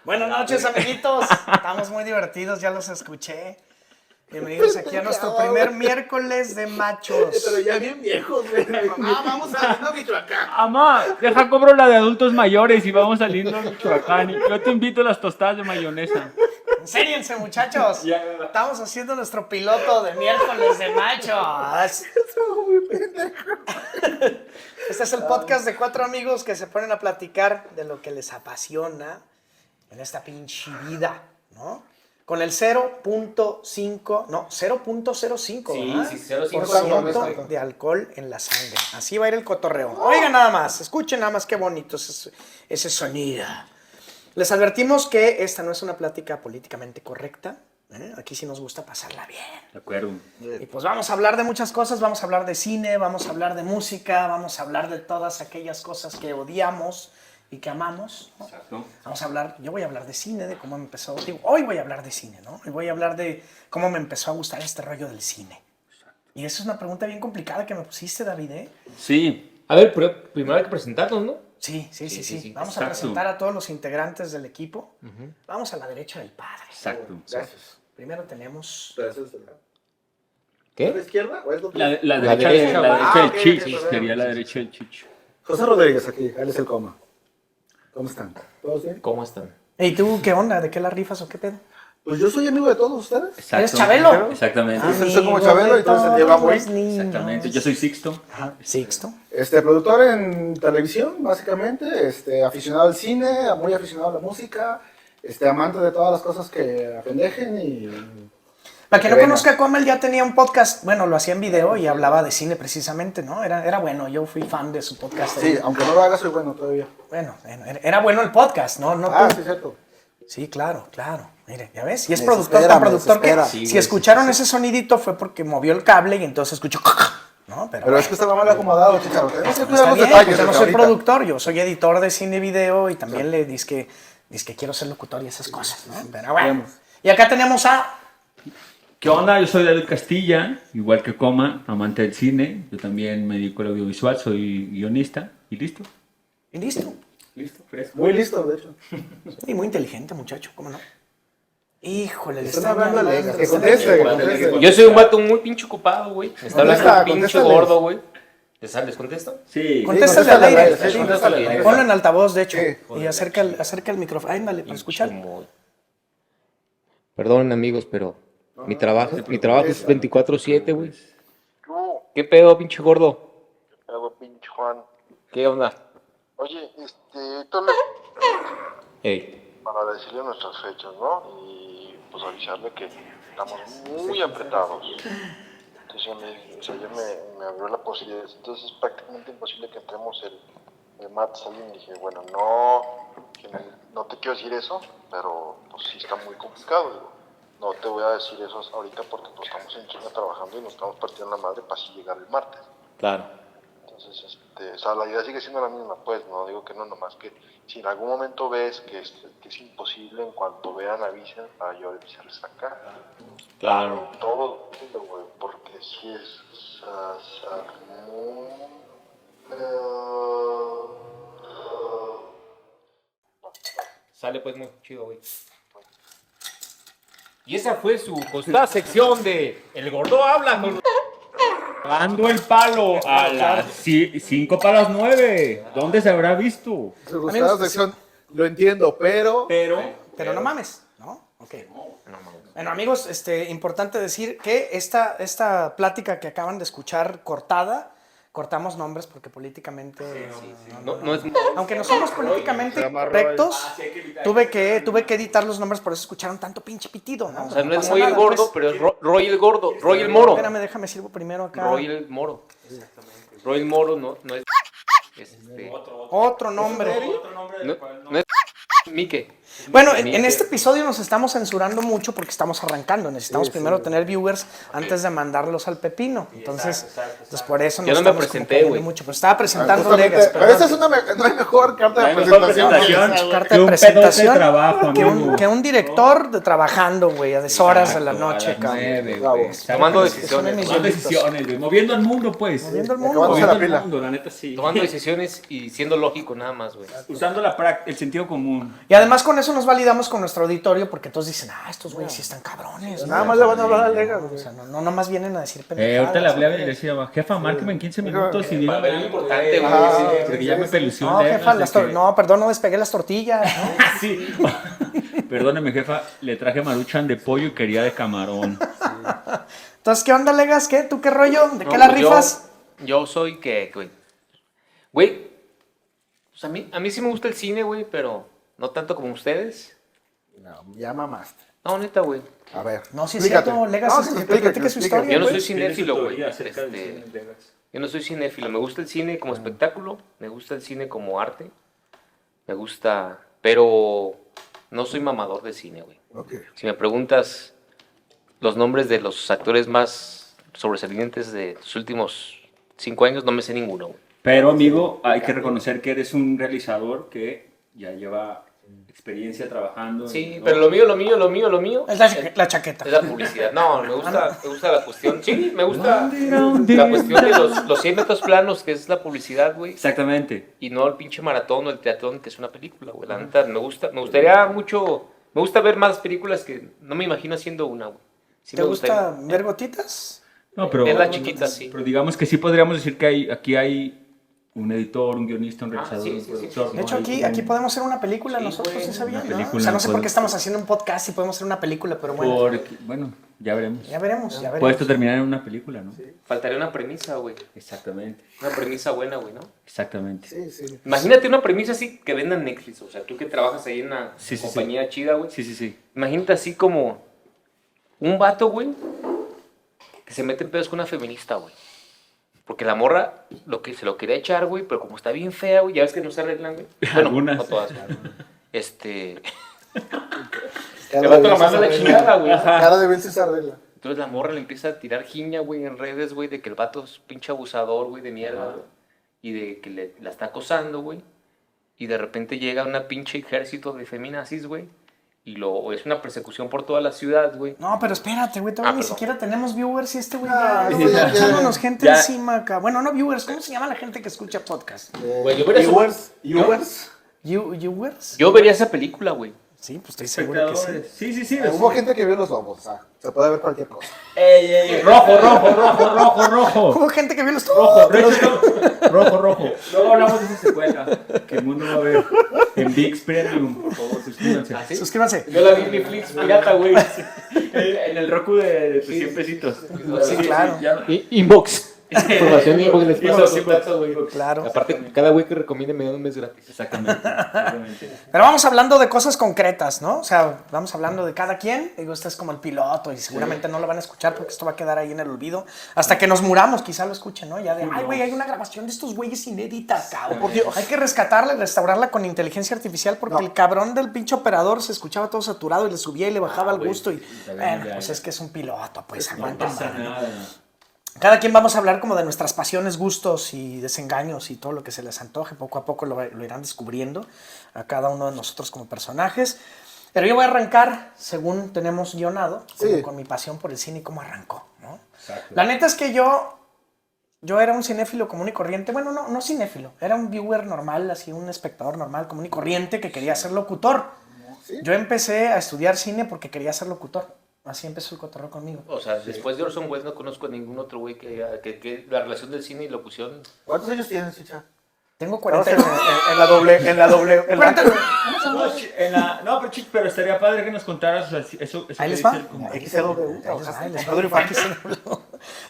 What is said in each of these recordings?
Buenas noches, amiguitos. Estamos muy divertidos, ya los escuché. Bienvenidos aquí a nuestro primer miércoles de machos. Pero ya bien viejos, güey. Vamos a Michoacán. Mamá, deja cobro la de adultos mayores y vamos saliendo a Michoacán. Y yo te invito a las tostadas de mayonesa. Ensériense, muchachos. Estamos haciendo nuestro piloto de miércoles de machos. Este es el podcast de 4 amigos que se ponen a platicar de lo que les apasiona en esta pinche vida, ¿no? Con el 0.05, no, 0.05, ¿verdad? Sí, 0.05 por ciento de alcohol en la sangre. Así va a ir el cotorreo. Oigan nada más, escuchen nada más qué bonito es ese sonido. Les advertimos que esta no es una plática políticamente correcta. Aquí sí nos gusta pasarla bien. De acuerdo. Y pues vamos a hablar de muchas cosas, vamos a hablar de cine, vamos a hablar de música, vamos a hablar de todas aquellas cosas que odiamos y que amamos, ¿no? Exacto. Vamos a hablar, yo voy a hablar de cine, de cómo me empezó, digo, hoy voy a hablar de cine, ¿no? Y voy a hablar de cómo me empezó a gustar este rollo del cine. Y eso es una pregunta bien complicada que me pusiste, David, ¿eh? Sí. A ver, pero primero hay que presentarnos, ¿no? Sí. Vamos Exacto. a presentar a todos los integrantes del equipo. Vamos a la derecha del padre. Exacto. Gracias. Primero tenemos... Pero eso es ¿es la ¿Qué? izquierda o es La derecha. derecha Ah, del ok, chicho. ok, Sería la sí, derecha del chicho. José Rodríguez aquí, él es el coma. ¿Cómo están? ¿Todos bien? ¿Cómo están? ¿Y tú qué onda? ¿De qué la rifas o qué pedo? Pues yo soy amigo de todos ustedes. Exacto. ¿Eres Chabelo? Exactamente. Ah, soy como Chabelo y entonces llevamos. Todos los niños. Exactamente. Yo soy Sixto. Sixto. Productor en televisión, básicamente, aficionado al cine, muy aficionado a la música, amante de todas las cosas que apendejen y... Para quien no Venga. conozca a Comel, ya tenía un podcast, bueno, lo hacía en video y hablaba de cine precisamente, ¿no? Era bueno, yo fui fan de su podcast. Sí, aunque no lo haga, soy bueno todavía. Bueno, era bueno el podcast, ¿no? No Ah, tú. sí, cierto. Sí, claro. Mire, ¿ya ves? Y es Me productor desespera, tan me productor que desespera. Sí, si güey, escucharon ese sonidito fue porque movió el cable y entonces escuchó... ¿no? Pero es que estaba mal acomodado, Chicharo. Tenemos que cuidar Está los bien, detalles. pues yo no desde soy ahorita. productor, yo soy editor de cine y video y también le dizque quiero ser locutor y esas cosas, ¿no? Pero bueno. Vemos. Y acá tenemos a... ¿Qué onda? Yo soy David Castilla, igual que Coma, amante del cine. Yo también me dedico al audiovisual, soy guionista. ¿Y listo? Y listo. Listo, fresco. Muy listo, de hecho. Y muy inteligente, muchacho, ¿cómo no? Híjole, le Están están hablando hablando. lenguas, que conteste. Yo soy un vato muy pinche ocupado, güey. Me está hablando un pinche Contéstales. gordo, güey. ¿Les contesto? Sí. Contéstale Sí, al aire. contéstale, Sí, contéstale al aire. Ponlo en altavoz, de hecho. Sí. Y acerca el micrófono. Ándale, para escuchar. Perdón, amigos, pero mi trabajo es 24/7, güey. ¿Qué pedo, pinche gordo? Hago pinche Juan. ¿Qué onda? Oye, Héctor, le- Ey. para decirle nuestras fechas, ¿no? Y pues avisarle que estamos muy apretados. Entonces ayer me abrió la posibilidad, entonces es prácticamente imposible que entremos el martes al y dije, bueno, no te quiero decir eso, pero pues sí está muy complicado, digo. No te voy a decir eso ahorita porque pues estamos en China trabajando y nos estamos partiendo la madre para así llegar el martes. Claro. Entonces, o sea, la idea sigue siendo la misma, pues, no digo que no, nomás que si en algún momento ves que es imposible, en cuanto vean, avisen para yo avisarles acá. Claro. Todo, güey, porque si es, Sale pues muy chido, güey. Y esa fue su costada sección de El Gordo Habla con... Dando el palo a las 5 para las 9. ¿Dónde se habrá visto? Su gustada sección, lo entiendo, pero... Pero no mames, ¿no? Ok. Bueno, amigos, importante decir que esta plática que acaban de escuchar cortada, cortamos nombres porque políticamente... No es... Aunque no somos políticamente correctos, tuve que editar los nombres, por eso escucharon tanto pinche pitido, ¿no? O sea, no es pasa Roy el nada, Gordo, pues. pero es Roy el Gordo. Roy el Moro. Espérame, déjame sirvo primero acá. Roy el Moro. Roy el Moro no es... Es Otro nombre. no es... Mike. Bueno, en este episodio nos estamos censurando mucho porque estamos arrancando. Necesitamos primero tener viewers antes de mandarlos al pepino. Entonces, pues por eso Yo no me estamos como presenté, cayendo güey. mucho. Pero estaba presentando Justamente, Legas. pero esta es no hay mejor carta de presentación. Carta Que de un presentación pedote de trabajo, que amigo. un director de trabajando, güey, a deshoras de la noche, A las 9, cabrón. güey. Tomando Son decisiones. mis Tomando decisiones, güey. Moviendo el mundo, pues. Moviendo el Acabando mundo. de la Moviendo pila. el mundo, la neta sí. Tomando decisiones y siendo lógico nada más, güey. Usando el sentido común. Y además con eso nos validamos con nuestro auditorio, porque todos dicen, estos güeyes sí están cabrones. Nada más le van a hablar a Legas, O güey. sea, no nomás vienen a decir pendejadas. Ahorita le hablaba y le decía, jefa, márqueme en 15 minutos y Para dígame ver lo algo, importante, güey. güey. Sí, porque ya me pelució. No, jefa, no, perdón, no despegué las tortillas. ¿no? Sí. Perdóneme, jefa, le traje maruchan de pollo y quería de camarón. Entonces, ¿qué onda, Legas? ¿Qué? ¿Tú qué rollo? ¿De No, qué la pues rifas? Yo soy que, güey. Güey, pues a mí sí me gusta el cine, güey, pero no tanto como ustedes. No, ya mamaste. No, neta, güey. A ver. No, sí es explícate. cierto, Legas, No, sí, explícate, platique su explícate. historia. Yo no güey. soy cinéfilo, güey. Teoría acerca del cine en Vegas. Yo no soy cinéfilo. Me gusta el cine como espectáculo, me gusta el cine como arte, me gusta, pero no soy mamador de cine, güey. Ok. Si me preguntas los nombres de los actores más sobresalientes de los últimos 5 años, no me sé ninguno, güey. Pero, amigo, hay que reconocer que eres un realizador que ya lleva experiencia trabajando. Sí, ¿no? pero lo mío Es la chaqueta. es la publicidad. No, me gusta la cuestión. Sí, me gusta la cuestión de los 100 metros planos, que es la publicidad, güey. Exactamente. Y no el pinche maratón o el teatrón, que es una película, güey. La neta, me gustaría mucho. Me gusta ver más películas que no me imagino haciendo una, güey. Sí ¿Te me gusta gustaría. ver gotitas? No, pero, Es la chiquita, sí. pero digamos que sí podríamos decir que aquí hay un editor, un guionista, un realizador, sí, un sí, productor. sí. De hecho, ¿no? aquí podemos hacer una película Sí, nosotros, güey, ¿sí sabían? una ¿no? película, O sea, no sé por puede- qué estamos haciendo un podcast y podemos hacer una película, pero bueno, Bueno, ya veremos. ya veremos. Puede Pues, esto terminar en una película, ¿no? Faltaría una premisa, güey. Exactamente, Una premisa buena, güey, ¿no? exactamente. Sí, sí. Imagínate una premisa así que vendan Netflix. O sea, tú que trabajas ahí en una Sí, sí, compañía chida, güey. Sí, sí, sí. Imagínate así como un vato, güey, que se mete en pedos con una feminista, güey. Porque la morra se lo quería echar, güey, pero como está bien fea, güey, ya ves que no se arreglan, güey. Bueno, Algunas. no todas, güey. El Cara vato de la manda a la Vince chingada, güey. Cara de Vince Sardella. Entonces la morra le empieza a tirar jiña, güey, en redes, güey, de que el vato es pinche abusador, güey, de mierda, güey. Y de que la está acosando, güey. Y de repente llega una pinche ejército de feminazis, güey. Y es una persecución por toda la ciudad, güey. no, pero espérate, güey, todavía ni Perdón. siquiera tenemos viewers y este güey Ah, ya sí, está ya, echándonos gente ya. encima acá. Bueno, no viewers, ¿cómo se llama la gente que escucha podcast? Güey, yo vería Viewers. Viewers. ¿Viewers? Yo vería esa película, güey. Sí, pues estoy seguro que sí. Espectadores. Sí, sí, sí. Hubo gente que vio los lobos, o sea, se puede ver cualquier cosa. Rojo, rojo, rojo, rojo, rojo. Hubo gente que vio los... Rojo, rojo, rojo. Luego hablamos de esa secuela que el mundo va a ver en VIX Premium. Por favor, suscríbanse. ¿Ah, sí? Suscríbanse. Yo la vi en Netflix pirata, güey. En el Roku de 100 pesitos. Sí, claro. Inbox. Información inbox les paso Inbox, su dato, güey. Claro. Aparte, cada güey que recomiende me da un mes gratis. Exactamente. Pero vamos hablando de cosas concretas, ¿no? O sea, vamos hablando de cada quien. Digo, este es como el piloto y seguramente no lo van a escuchar porque esto va a quedar ahí en el olvido. Hasta que nos muramos, quizá lo escuchen, ¿no? Ya de, ay, güey, hay una grabación de estos güeyes inédita, cabrón. Por Dios. Hay que rescatarla y restaurarla con inteligencia artificial porque el cabrón del pinche operador se escuchaba todo saturado y le subía y le bajaba el güey, gusto. Y, está bien, bueno, ya, pues ya. es que es un piloto, pues No aguanten. pasa vara, ¿no? nada. Cada quien vamos a hablar como de nuestras pasiones, gustos y desengaños y todo lo que se les antoje. Poco a poco lo irán descubriendo a cada uno de nosotros como personajes. Pero yo voy a arrancar, según tenemos guionado, Sí. con mi pasión por el cine y cómo arrancó, ¿no? Exacto. La neta es que yo era un cinéfilo común y corriente. Bueno, no cinéfilo. Era un viewer normal, así un espectador normal, común y corriente que quería ser locutor. ¿Sí? Yo empecé a estudiar cine porque quería ser locutor. Así empezó el cotorreo conmigo. O sea, después de Orson Welles no conozco a ningún otro güey que la relación del cine y locución. ¿Cuántos años tienes, Chicha? Tengo Estamos 40. en la doble, en la doble. En la... No, pero Chich, pero estaría padre que nos contaras, o sea, eso Ahí que les va. dice el como- XW. Ahí les va. Pedro Infante.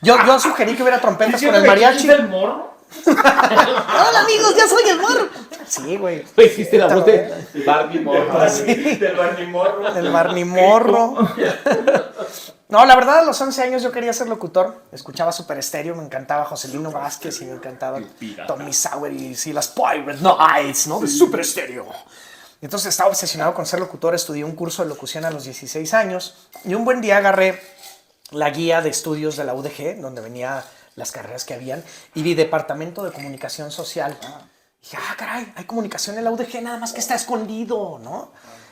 Yo sugerí que hubiera trompetas ¿Sí con el siento que mariachi. Chich es el morro? ¡Hola amigos! ¡Ya soy el morro! Sí, güey. Güey, hiciste la voz de Barbie Morro. Del Barney Morro. El barnimorro. No, la verdad, a los 11 años yo quería ser locutor. Escuchaba Super Estéreo, me encantaba Joselino Vázquez y me encantaba Tommy Sauer y sí, las Pirate Nights, ¿no? De Super Estéreo. Entonces estaba obsesionado con ser locutor, estudié un curso de locución a los 16 años y un buen día agarré la guía de estudios de la UDG, donde venía las carreras que habían, y vi Departamento de Comunicación Social. Y dije, caray, hay comunicación en la UDG, nada más que está escondido, ¿no?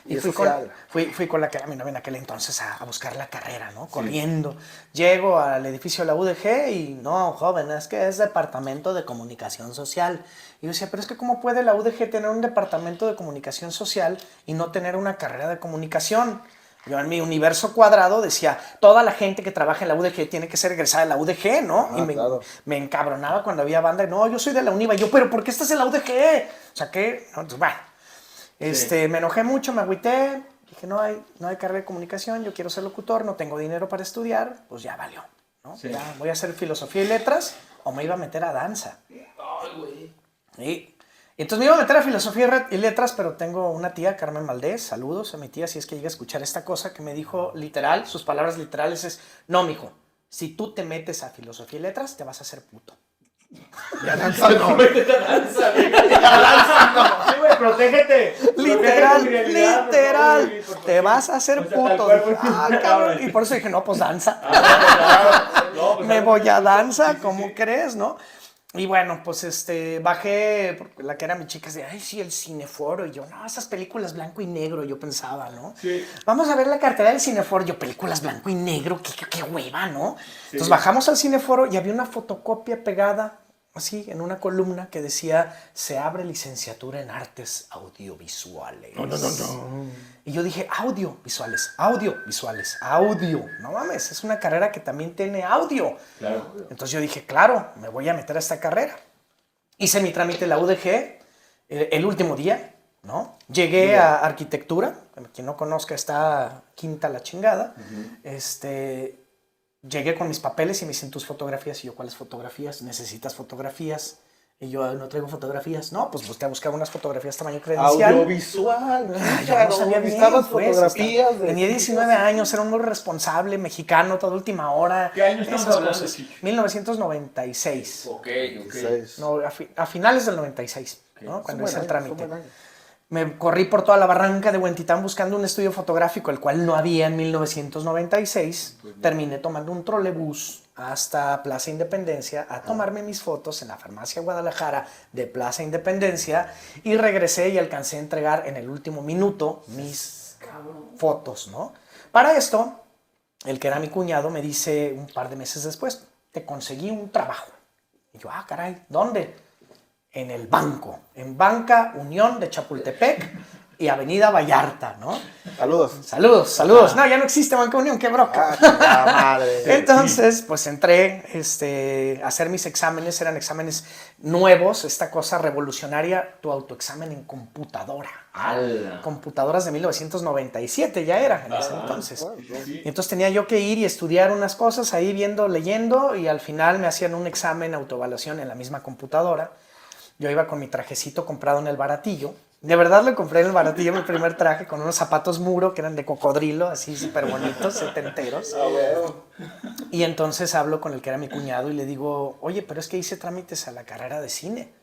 Y es fui social. fui con la que era mi novia en aquel entonces a buscar la carrera, ¿no? Corriendo. Llego al edificio de la UDG y no, joven, es que es departamento de comunicación social. Y yo decía, pero es que ¿cómo puede la UDG tener un departamento de comunicación social y no tener una carrera de comunicación? Yo en mi universo cuadrado decía, toda la gente que trabaja en la UDG tiene que ser egresada de la UDG, ¿no? Y Claro. me encabronaba cuando había banda. No, yo soy de la UNIVA. Y yo, pero ¿por qué estás en la UDG? O sea, ¿qué? No, entonces, bueno. Me enojé mucho, me agüité, dije, no hay carrera de comunicación, yo quiero ser locutor, no tengo dinero para estudiar, pues ya valió, ¿no? Sí. Ya voy a hacer filosofía y letras o me iba a meter a danza. Y entonces me iba a meter a filosofía y letras, pero tengo una tía, Carmen Valdés, saludos a mi tía, si es que llega a escuchar esta cosa, que me dijo literal, sus palabras literales es, no, mijo, si tú te metes a filosofía y letras, te vas a hacer puto. Ya danza no. Sí, güey, protégete. Literal, Protege tu virilidad, por literal. favor, por Te vas a hacer O sea, tal puto. cual Dije, fue- ah, cabrón. Y por eso dije, no, pues danza. No, pues, Me voy a danza, sí, sí, ¿cómo sí. crees, no? Y bueno, pues bajé, porque la que era mi chica, decía, ay, sí, el Cineforo. Y yo, no, esas películas blanco y negro, yo pensaba, ¿no? Sí. Vamos a ver la cartera del Cineforo. Yo, películas blanco y negro, qué hueva, ¿no? Entonces bajamos al Cineforo y había una fotocopia pegada, así, en una columna que decía, se abre licenciatura en artes audiovisuales. No. Y yo dije, audiovisuales. No mames, es una carrera que también tiene audio. Claro. Entonces yo dije, claro, me voy a meter a esta carrera. Hice mi trámite en la UDG el último día, ¿no? Llegué a arquitectura, quien no conozca está quinta la chingada. Llegué con mis papeles y me dicen tus fotografías. Y yo, ¿cuáles fotografías? ¿Necesitas fotografías? Y yo, no traigo fotografías. No, pues te a buscar unas fotografías tamaño credencial. Audiovisual. Yo no sabía bien, Necesitabas pues, fotografías. tenía 19 años, era un hombre responsable, mexicano, toda última hora. ¿Qué año estamos esas hablando, cosas. Chicho? 1996. Ok. No, a finales del 96, ¿no? Cuando hice el trámite. Fue buen año. Me corrí por toda la barranca de Huentitán buscando un estudio fotográfico, el cual no había en 1996. Terminé tomando un trolebús hasta Plaza Independencia a tomarme mis fotos en la farmacia Guadalajara de Plaza Independencia y regresé y alcancé a entregar en el último minuto mis fotos, ¿no? Para esto, el que era mi cuñado me dice un par de meses después, te conseguí un trabajo. Y yo, caray, ¿dónde? En el banco, en Banca Unión de Chapultepec y Avenida Vallarta, ¿no? Saludos. Saludos. No, ya no existe Banca Unión, qué broca. La madre. Entonces, pues entré a hacer mis exámenes, eran exámenes nuevos, esta cosa revolucionaria, tu autoexamen en computadora. ¡Hala! Computadoras de 1997 ya era en ese entonces. Y entonces tenía yo que ir y estudiar unas cosas ahí viendo, leyendo, y al final me hacían un examen autoevaluación en la misma computadora. Yo iba con mi trajecito comprado en el Baratillo. De verdad le compré en el Baratillo mi primer traje con unos zapatos Muro que eran de cocodrilo, así súper bonitos, setenteros. Y entonces hablo con el que era mi cuñado y le digo, oye, pero es que hice trámites a la carrera de cine.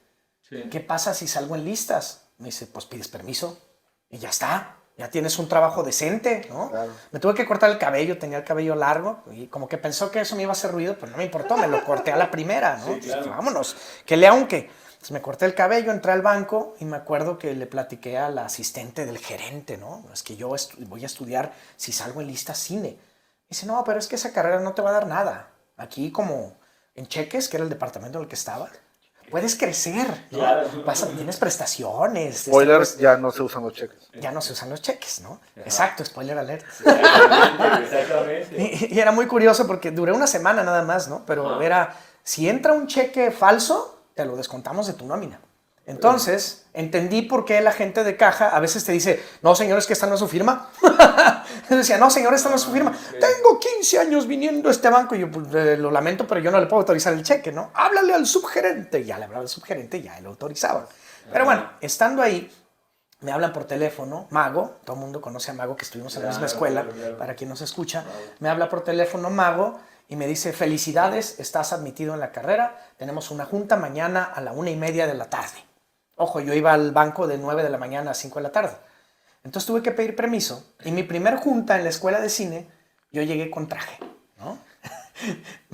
Sí. ¿Qué pasa si salgo en listas? Me dice, pues pides permiso y ya está. Ya tienes un trabajo decente, ¿no? Claro. Me tuve que cortar el cabello, tenía el cabello largo y como que pensó que eso me iba a hacer ruido, pues no me importó, me lo corté a la primera, ¿no? Sí, claro. Pues, vámonos, que le aunque. Entonces me corté el cabello, entré al banco y me acuerdo que le platiqué a la asistente del gerente, ¿no? Es que yo voy a estudiar si salgo en lista cine. Dice, no, pero es que esa carrera no te va a dar nada. Aquí como en Cheques, que era el departamento en el que estaba, puedes crecer, ¿no? Claro. Tienes prestaciones. Spoilers, ya no se usan los cheques. Ya no se usan los cheques, ¿no? Exacto, spoiler alert. Exactamente. Y era muy curioso porque duré una semana nada más, ¿no? Pero era, si entra un cheque falso, te lo descontamos de tu nómina. Entonces, entendí por qué la gente de caja a veces te dice, no, señor, es que esta no es su firma. Yo decía, no, señor, esta no es su firma. Tengo 15 años viniendo a este banco. Y yo, pues, lo lamento, pero yo no le puedo autorizar el cheque, ¿no? Háblale al subgerente. Ya le hablaba al subgerente, ya él lo autorizaba. Pero bueno, estando ahí, me hablan por teléfono, Mago, todo el mundo conoce a Mago, que estuvimos en la misma escuela, para quien nos escucha. Me habla por teléfono Mago y me dice, felicidades, estás admitido en la carrera, tenemos una junta mañana a la 1:30 de la tarde. Ojo, yo iba al banco de 9 de la mañana a 5 de la tarde. Entonces tuve que pedir permiso y mi primer junta en la escuela de cine, yo llegué con traje, ¿no?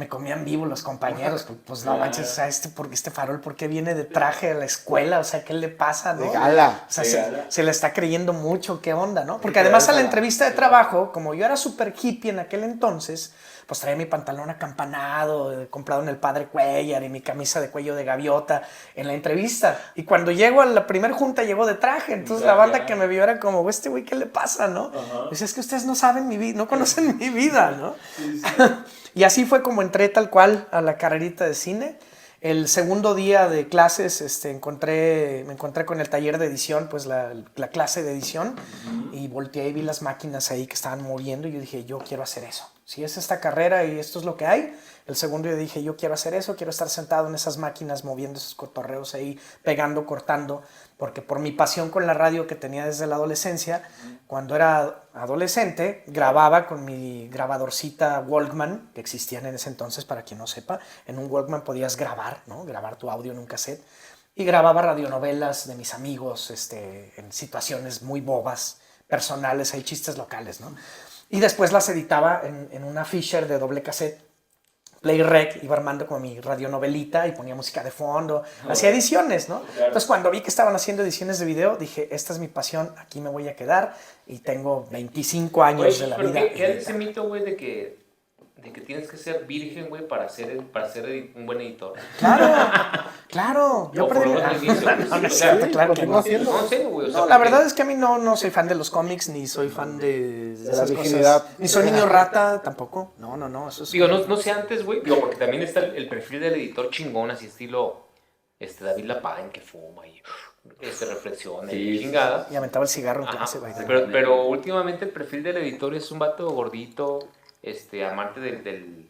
me comían vivo los compañeros. Pues no manches, o sea, este farol, ¿por qué viene de traje a la escuela? O sea, ¿qué le pasa, no? De gala. O sea, se le está creyendo mucho, ¿qué onda, no? Porque además a la entrevista de trabajo, como yo era súper hippie en aquel entonces, pues traía mi pantalón acampanado, comprado en el Padre Cuellar y mi camisa de cuello de gaviota en la entrevista. Y cuando llego a la primer junta, llego de traje. Entonces la banda que me vio era como, este güey, ¿qué le pasa, no? Dice, es que ustedes no saben mi vida, no conocen mi vida, ¿no? Y así fue como entré tal cual a la carrerita de cine. El segundo día de clases me encontré con el taller de edición, pues la clase de edición, y volteé y vi las máquinas ahí que estaban moviendo y yo dije, yo quiero hacer eso. Si es esta carrera y esto es lo que hay, el segundo día dije, yo quiero hacer eso, quiero estar sentado en esas máquinas moviendo esos cotorreos ahí, pegando, cortando, porque por mi pasión con la radio que tenía desde la adolescencia, cuando era adolescente, grababa con mi grabadorcita Walkman, que existían en ese entonces, para quien no sepa. En un Walkman podías grabar, ¿no? Grabar tu audio en un cassette. Y grababa radionovelas de mis amigos en situaciones muy bobas, personales, hay chistes locales, ¿no? Y después las editaba en una Fisher de doble cassette. Play Rec, iba armando como mi radionovelita y ponía música de fondo, hacía ediciones, ¿no? Claro. Entonces cuando vi que estaban haciendo ediciones de video, dije, esta es mi pasión, aquí me voy a quedar, y tengo 25 años de la vida. ¿Qué es ese mito, güey, de que tienes que ser virgen, güey, para ser un buen editor? Claro, yo perdí. Claro que no. No sé, güey. No, la verdad es que a mí no soy fan de los cómics, ni soy fan de esas virginidad. Cosas. Ni soy niño rata, tampoco. No, eso es... Digo, no sé antes, güey, porque también está el perfil del editor chingón, así estilo David Lapine, que fuma y reflexiona y chingada. Y aventaba el cigarro en clase. Pero últimamente el perfil del editor es un vato gordito, amante de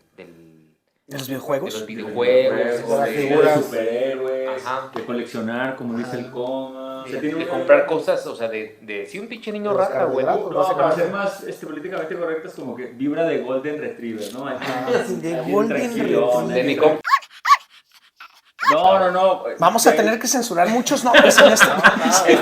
los videojuegos. De los videojuegos, de superhéroes, de coleccionar, como dice el coma. De comprar cosas, o sea, sí, un pinche niño rata, güey. No, para ser más políticamente correcto, es como que vibra de Golden Retriever, ¿no? De Golden Retriever. De mi compa. No. Vamos a tener que censurar muchos nombres en este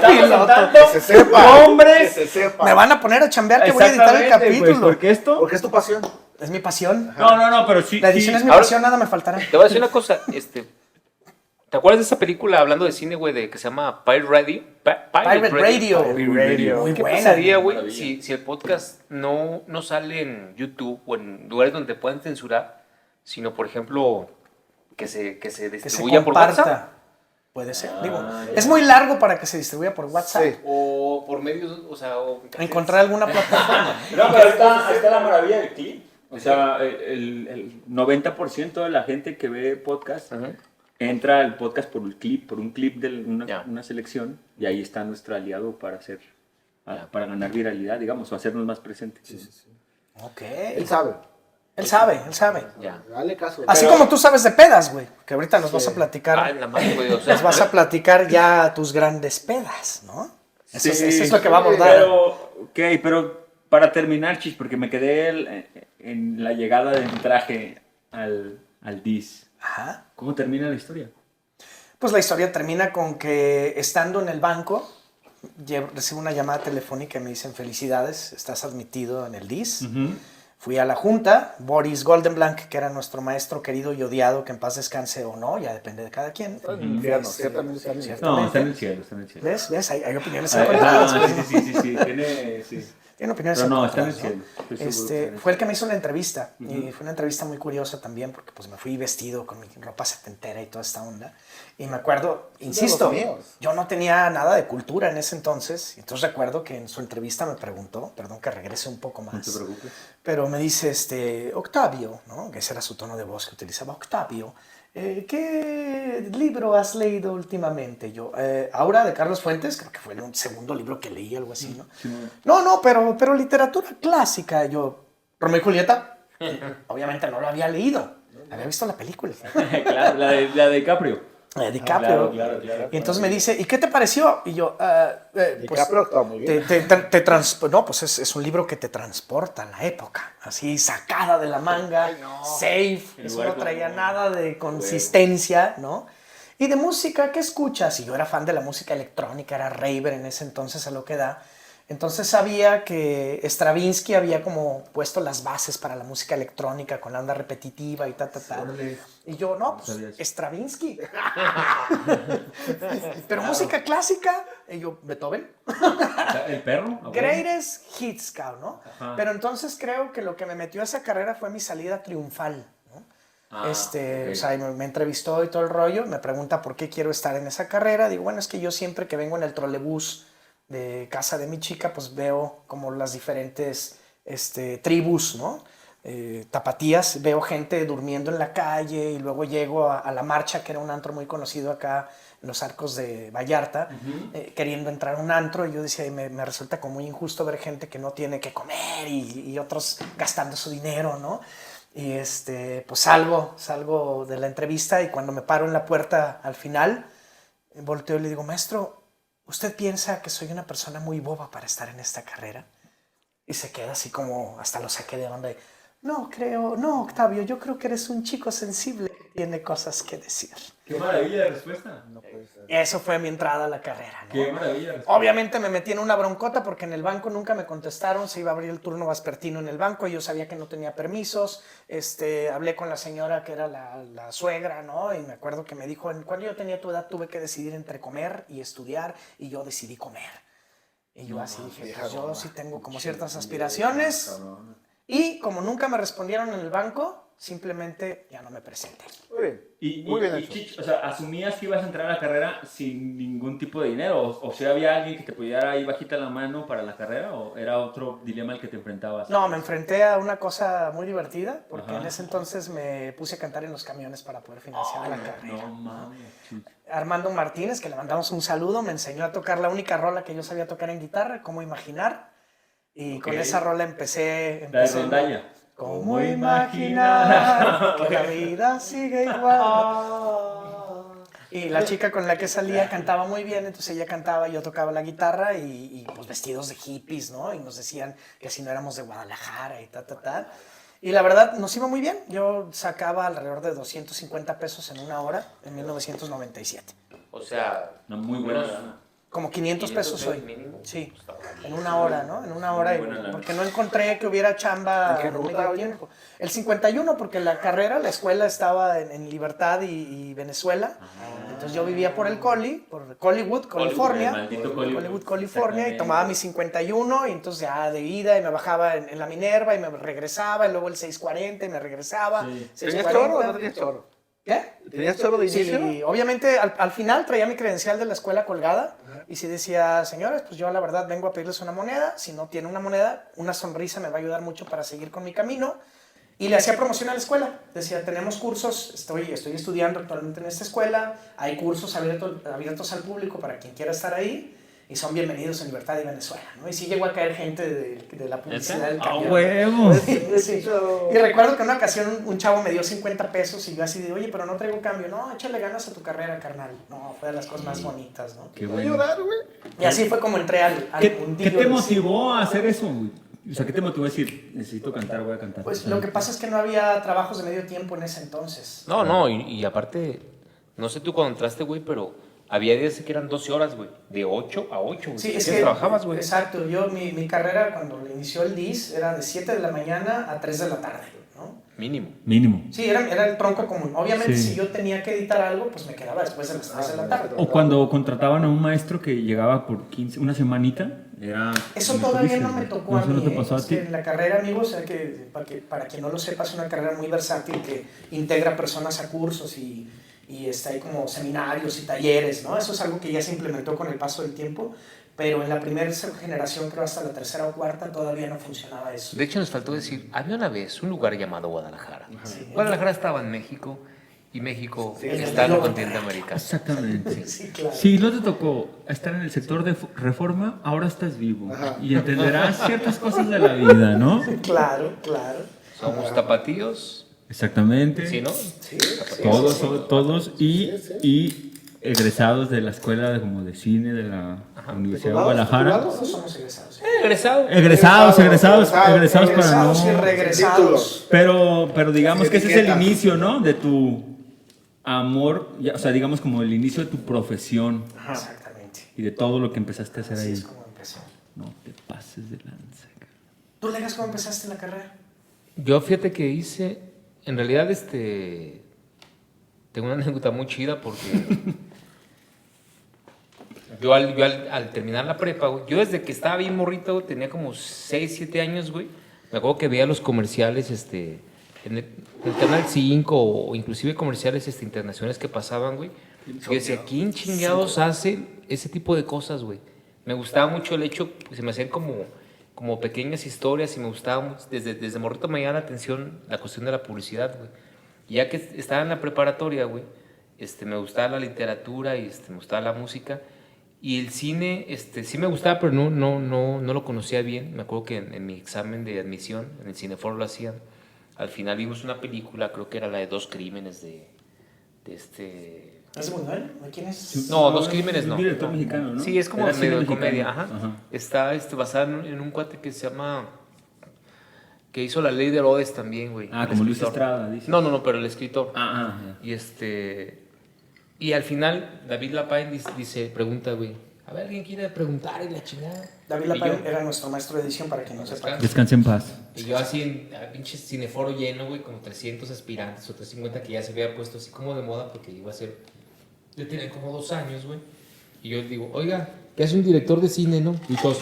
piloto. Que se sepa. Hombres. Que se sepa. Me van a poner a chambear que voy a editar el capítulo. Pues, porque es tu pasión. Es mi pasión. No, pero sí. La edición es mi pasión, nada me faltará. Te voy a decir una cosa, ¿te acuerdas de esa película hablando de cine, güey, que se llama Pirate Radio? Pirate Radio. Muy ¿Qué buena. pasaría, güey, si el podcast no sale en YouTube o en lugares donde te puedan censurar, sino, por ejemplo, que se distribuya por WhatsApp? Puede ser. Digo, es muy largo para que se distribuya por WhatsApp. Sí. O por medios, Encontrar alguna plataforma. No, pero está la maravilla del clip. O sea, el 90% de la gente que ve podcast entra al podcast por un clip de una selección, y ahí está nuestro aliado para ganar viralidad, digamos, o hacernos más presentes. Sí. Ok. Él sabe. Él sabe. Ya. Dale caso. Así como tú sabes de pedas, güey, que ahorita nos vas a platicar. En la madre, güey, o sea, Nos vas a platicar ya tus grandes pedas, ¿no? Eso es lo que va a abordar. Pero para terminar, Chis, porque me quedé en la llegada del traje al DIS. Ajá. ¿Cómo termina la historia? Pues la historia termina con que estando en el banco, recibo una llamada telefónica y me dicen, felicidades, estás admitido en el DIS. Fui a la junta, Boris Goldenblank, que era nuestro maestro querido y odiado, que en paz descanse o no, ya depende de cada quien. Ciertamente. No, está en el cielo, ¿Ves? Hay opiniones encontradas. Sí. Tiene opiniones pero no, encontradas, está en el cielo. Fue el que me hizo la entrevista. Y fue una entrevista muy curiosa también, porque pues me fui vestido con mi ropa setentera y toda esta onda. Y me acuerdo, insisto, yo no tenía nada de cultura en ese entonces. Entonces recuerdo que en su entrevista me preguntó, perdón que regrese un poco más. No te preocupes. Pero me dice, Octavio, ¿no? Que ese era su tono de voz que utilizaba, Octavio, ¿qué libro has leído últimamente? Yo, Aura de Carlos Fuentes, creo que fue el segundo libro que leí, algo así, ¿no? Sí. No, pero literatura clásica. Yo, Romeo y Julieta, obviamente no lo había leído, había visto la película. Claro, la de DiCaprio. DiCaprio. Claro. Y entonces me dice, ¿y qué te pareció? Y yo, pues, DiCaprio está muy bien. no, pues es un libro que te transporta a la época, así sacada de la manga, safe, eso no traía nada de consistencia, ¿no? Y de música, ¿qué escuchas? Y yo era fan de la música electrónica, era raver en ese entonces, a lo que da. Entonces sabía que Stravinsky había como puesto las bases para la música electrónica con la onda repetitiva y ta. Y yo, no, pues Stravinsky. Pero música clásica. Y yo, Beethoven. ¿El perro? Greatest hits, cabrón, ¿no? Ajá. Pero entonces creo que lo que me metió a esa carrera fue mi salida triunfal, ¿no? Ok. O sea, me entrevistó y todo el rollo, me pregunta por qué quiero estar en esa carrera. Digo, bueno, es que yo siempre que vengo en el trolebús de casa de mi chica, pues veo como las diferentes tribus, ¿no? Tapatías, veo gente durmiendo en la calle y luego llego a La Marcha, que era un antro muy conocido acá en los Arcos de Vallarta, queriendo entrar a un antro, y yo decía, me resulta como muy injusto ver gente que no tiene que comer y otros gastando su dinero, ¿no? Y pues salgo de la entrevista, y cuando me paro en la puerta al final, volteo y le digo, maestro, ¿usted piensa que soy una persona muy boba para estar en esta carrera? Y se queda así como, hasta lo saqué de onda. No, Octavio, yo creo que eres un chico sensible que tiene cosas que decir. ¡Qué maravilla de respuesta! No puede ser. Eso fue mi entrada a la carrera, ¿no? ¡Qué maravilla de respuesta! Obviamente me metí en una broncota porque en el banco nunca me contestaron, se iba a abrir el turno vespertino en el banco, y yo sabía que no tenía permisos. Hablé con la señora que era la suegra, ¿no? Y me acuerdo que me dijo, cuando yo tenía tu edad tuve que decidir entre comer y estudiar, y yo decidí comer. Y yo así dije, pues yo sí tengo como ciertas aspiraciones. Y como nunca me respondieron en el banco, simplemente ya no me presenté. Muy bien. Muy bien hecho. Chich, o sea, ¿asumías que ibas a entrar a la carrera sin ningún tipo de dinero? O sea, ¿había alguien que te pudiera ahí bajita la mano para la carrera? ¿O era otro dilema al que te enfrentabas? No, me enfrenté a una cosa muy divertida, porque Ajá. en ese entonces me puse a cantar en los camiones para poder financiar la carrera. No mames, Chich. Armando Martínez, que le mandamos un saludo, me enseñó a tocar la única rola que yo sabía tocar en guitarra, Cómo Imaginar. Y Ok. con esa rola empecé La de rondalla. ¿Cómo imaginar que la vida sigue igual? Y la chica con la que salía cantaba muy bien, entonces ella cantaba y yo tocaba la guitarra, y pues vestidos de hippies, ¿no? Y nos decían que si no éramos de Guadalajara y ta. Y la verdad nos iba muy bien. Yo sacaba alrededor de 250 pesos en una hora en 1997. O sea, Una muy buena lana. Como 500 pesos hoy. mínimo. Sí, en una hora, ¿no? En una hora, Muy buena lana. porque no encontré que hubiera chamba ¿En qué en ruta, medio oye? tiempo. El 51, porque la carrera, la escuela estaba en Libertad y Venezuela. Entonces yo vivía por el por Collywood, California. el maldito Hollywood. California, y Exactamente. tomaba mi 51, y entonces ya de ida, y me bajaba en la Minerva, y me regresaba, y luego el 640, y me regresaba. Sí. ¿Tenías 640. choro o no tenías choro? ¿Qué? ¿Tenías choro de inicio? Sí, obviamente al final traía mi credencial de la escuela colgada, y sí decía, señores, pues yo la verdad vengo a pedirles una moneda. Si no tiene una moneda, una sonrisa me va a ayudar mucho para seguir con mi camino. Y le hacía promoción a la escuela. Decía, tenemos cursos, estoy estudiando actualmente en esta escuela, hay cursos abiertos al público para quien quiera estar ahí, y son bienvenidos en Libertad y Venezuela, ¿no? Y sí llegó a caer gente de la publicidad del ¡A camión. huevo! Sí. Y recuerdo que en una ocasión un chavo me dio 50 pesos, y yo así de, oye, pero no traigo cambio. No, échale ganas a tu carrera, carnal. No, fue de las cosas más bonitas, ¿no? ¡Qué Voy a bueno! llorar, güey. Y así fue como entré al ¿Qué mundillo te del motivó a hacer eso, güey? O sea, ¿qué te motivó a decir, necesito cantar, voy a cantar? Pues lo que pasa es que no había trabajos de medio tiempo en ese entonces. No, y aparte, no sé tú cuando entraste, güey, pero había días que eran 12 horas, güey. De 8 a 8, güey. Sí, ¿Qué es que trabajabas, güey? Exacto, yo mi carrera cuando inició el DIS era de 7 de la mañana a 3 de la tarde, ¿no? Mínimo. Mínimo. Sí, era el tronco común. Obviamente Sí. si yo tenía que editar algo, pues me quedaba después de las 3 de la tarde. O cuando contrataban a un maestro que llegaba por 15, una semanita, era... Eso como tú todavía dices, no me güey. tocó a ¿Eso mí. no te pasó a Es ti? que en la carrera, amigos, para quien no lo sepa, es una carrera muy versátil que integra personas a cursos y hay como seminarios y talleres, ¿no? Eso es algo que ya se implementó con el paso del tiempo, pero en la primera generación, creo hasta la tercera o cuarta, todavía no funcionaba eso. De hecho, nos faltó decir, había una vez un lugar llamado Guadalajara. Sí. Guadalajara estaba en México, y México Sí, está en el no. continente americano. Exactamente. Sí, claro. Si no te tocó estar en el sector de reforma, ahora estás vivo. Ajá. Y entenderás ciertas cosas de la vida, ¿no? Claro, claro. Somos tapatíos, Exactamente. ¿sí, no? Sí, Todos, sí, sí. todos y egresados de la escuela de cine de la Universidad de Guadalajara. ¿Titulados? Todos somos egresados. Egresado. Egresados para Egresados y no... regresados. Pero digamos que ese es el Etiqueta. inicio, ¿no? De tu amor, o sea, digamos como el inicio de tu profesión Exactamente. y de todo lo que empezaste a hacer Así ahí. es como empezó. No te pases de lanza, cabrón. ¿Tú, Legas, cómo empezaste la carrera? Yo fíjate que hice, en realidad, tengo una anécdota muy chida porque yo al terminar la prepa, güey, yo desde que estaba bien morrito, güey, tenía como 6, 7 años, güey, me acuerdo que veía los comerciales, en el Canal 5 o inclusive comerciales internacionales que pasaban, güey. Yo decía, ¿quién chingados hace ese tipo de cosas, güey? Me gustaba mucho el hecho, pues, se me hacían como pequeñas historias y me gustaba mucho, desde morrito me llamaba la atención la cuestión de la publicidad, güey. Y ya que estaba en la preparatoria, güey, me gustaba la literatura y me gustaba la música. Y el cine, sí me gustaba, pero no lo conocía bien. Me acuerdo que en mi examen de admisión, en el Cineforo lo hacían. Al final vimos una película, creo que era la de Dos Crímenes de ¿Es de Buñuel? ¿De quién es? No, Dos Crímenes no. Un director mexicano, ¿no? Sí, es como Era medio de cine comedia, mexicano. ajá. Está basado en un cuate que se llama... que hizo La Ley de Herodes también, güey. Ah, el como Luis escritor. Estrada, dice. No, pero el escritor. Ya. Y al final, David Lapine pregunta, güey, a ver, ¿alguien quiere preguntar? Y la chingada. David Y Lapine yo- era nuestro maestro de edición, para quien no sepa. Descanse en paz. Y yo así en pinche cineforo lleno, güey, como 300 aspirantes o 350 que ya se había puesto así como de moda porque iba a ser... Yo tenía como 2 años, güey. Y yo digo, oiga, ¿qué hace un director de cine, no? Y todos...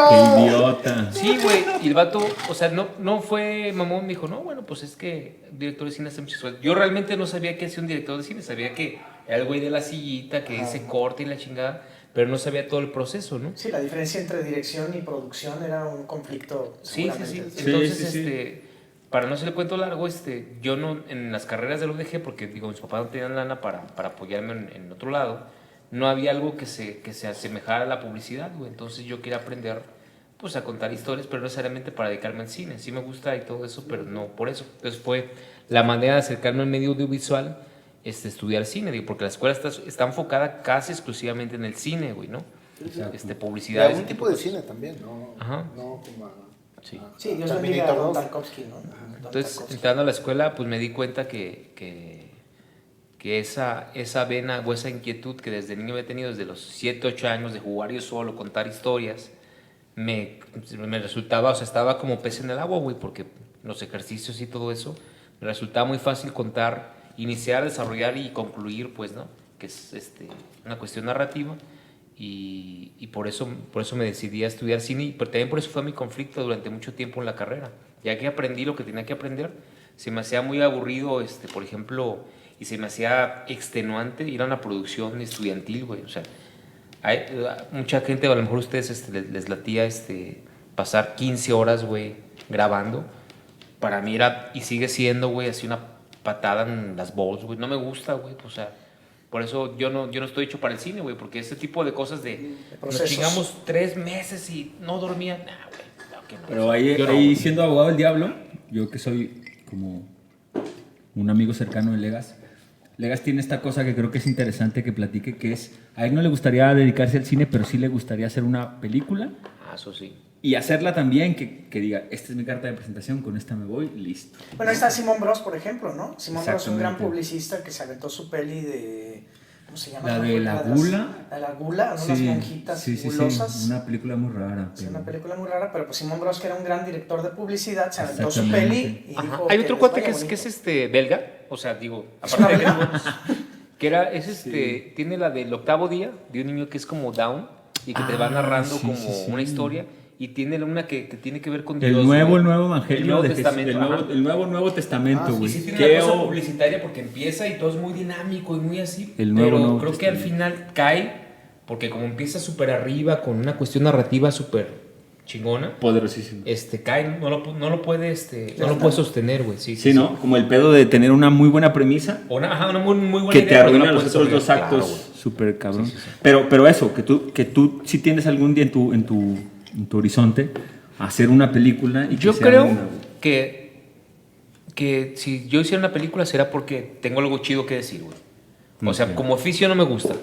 ¡Qué idiota! Sí, güey. Y el vato, o sea, no fue mamón, me dijo, no, bueno, pues es que el director de cine hace muchas cosas. Yo realmente no sabía qué hacía un director de cine, sabía que era el güey de la sillita, que dice corte y la chingada, pero no sabía todo el proceso, ¿no? Sí, la diferencia entre dirección y producción era un conflicto. Sí. seguramente. Entonces, sí. para no hacer el cuento largo, yo no, en las carreras de lo dejé porque, digo, mis papás no tenían lana para apoyarme en otro lado. No había algo que se asemejara a la publicidad, güey. Entonces yo quería aprender, pues, a contar historias, pero no necesariamente para dedicarme al cine. Sí me gusta y todo eso, pero no por eso. Entonces fue la manera de acercarme al medio audiovisual, estudiar cine, digo, porque la escuela está enfocada casi exclusivamente en el cine, güey, ¿no? Publicidad. De algún tipo de cine también, ¿no? Ajá. No como a... Sí. Sí, Dios bendiga a Terminator Don 2. Tarkovsky, ¿no? Don Entonces, Tarkovsky. entrando a la escuela, pues me di cuenta que esa vena o esa inquietud que desde niño había tenido, desde los 7, 8 años, de jugar yo solo, contar historias, me resultaba, o sea, estaba como pez en el agua, güey, porque los ejercicios y todo eso, me resultaba muy fácil contar, iniciar, desarrollar y concluir, pues, ¿no? Que es una cuestión narrativa. Y por eso me decidí a estudiar cine, pero también por eso fue mi conflicto durante mucho tiempo en la carrera. Ya que aprendí lo que tenía que aprender, se me hacía muy aburrido, por ejemplo, y se me hacía extenuante ir a una producción estudiantil, güey. O sea, hay mucha gente, a lo mejor a ustedes les latía pasar 15 horas, güey, grabando. Para mí era, y sigue siendo, güey, así una patada en las balls, güey. No me gusta, güey, o sea... Por eso yo no estoy hecho para el cine, güey, porque ese tipo de cosas nos procesos. chingamos 3 meses y no dormía. Nah, güey, claro que no. Pero ahí Yo no. siendo abogado del diablo, yo que soy como un amigo cercano de Legas, Legas tiene esta cosa que creo que es interesante que platique, que es, a él no le gustaría dedicarse al cine, pero sí le gustaría hacer una película Ah, eso sí. y hacerla también, que diga, esta es mi carta de presentación, con esta me voy, listo. Bueno, ahí está Simón Bros, por ejemplo, ¿no? Simón Bros, un gran Exactamente. publicista que se aventó su peli de... ¿Cómo se llama? La de La Gula. La Gula, unas monjitas gulosas. una película muy rara. Sí, pero- una película muy rara, pero pues Simón Bros, que era un gran director de publicidad, se aventó su Exactamente. peli y Ajá. dijo Hay que otro les cuate vaya que es bonito. belga, o sea, digo, ¿Es una aparte de belga? tiene la del octavo día, de un niño que es como down y que te va narrando sí, como sí, sí. una historia, y tiene una que tiene que ver con Dios. El nuevo güey. evangelio El Nuevo de Jesús, Testamento, ajá. el nuevo testamento, Y güey. sí tiene Qué una cosa o- publicitaria porque empieza y todo es muy dinámico y muy así, El nuevo pero Nuevo creo que al final cae porque como empieza súper arriba con una cuestión narrativa súper chingona, Poderosísimo. cae, no lo puede sostener, güey. Sí, Sí, ¿no? Como el pedo de tener una muy buena premisa Una muy buena que idea, te pero no arruina la los puedes otros dos sostener. actos. Claro, güey. Súper cabrón. Sí, sí, sí. Pero eso, que tú sí tienes algún día en tu horizonte hacer una película y que Yo sea creo una, güey. que si yo hiciera una película será porque tengo algo chido que decir, güey. O sea, Ok. como oficio no me gusta.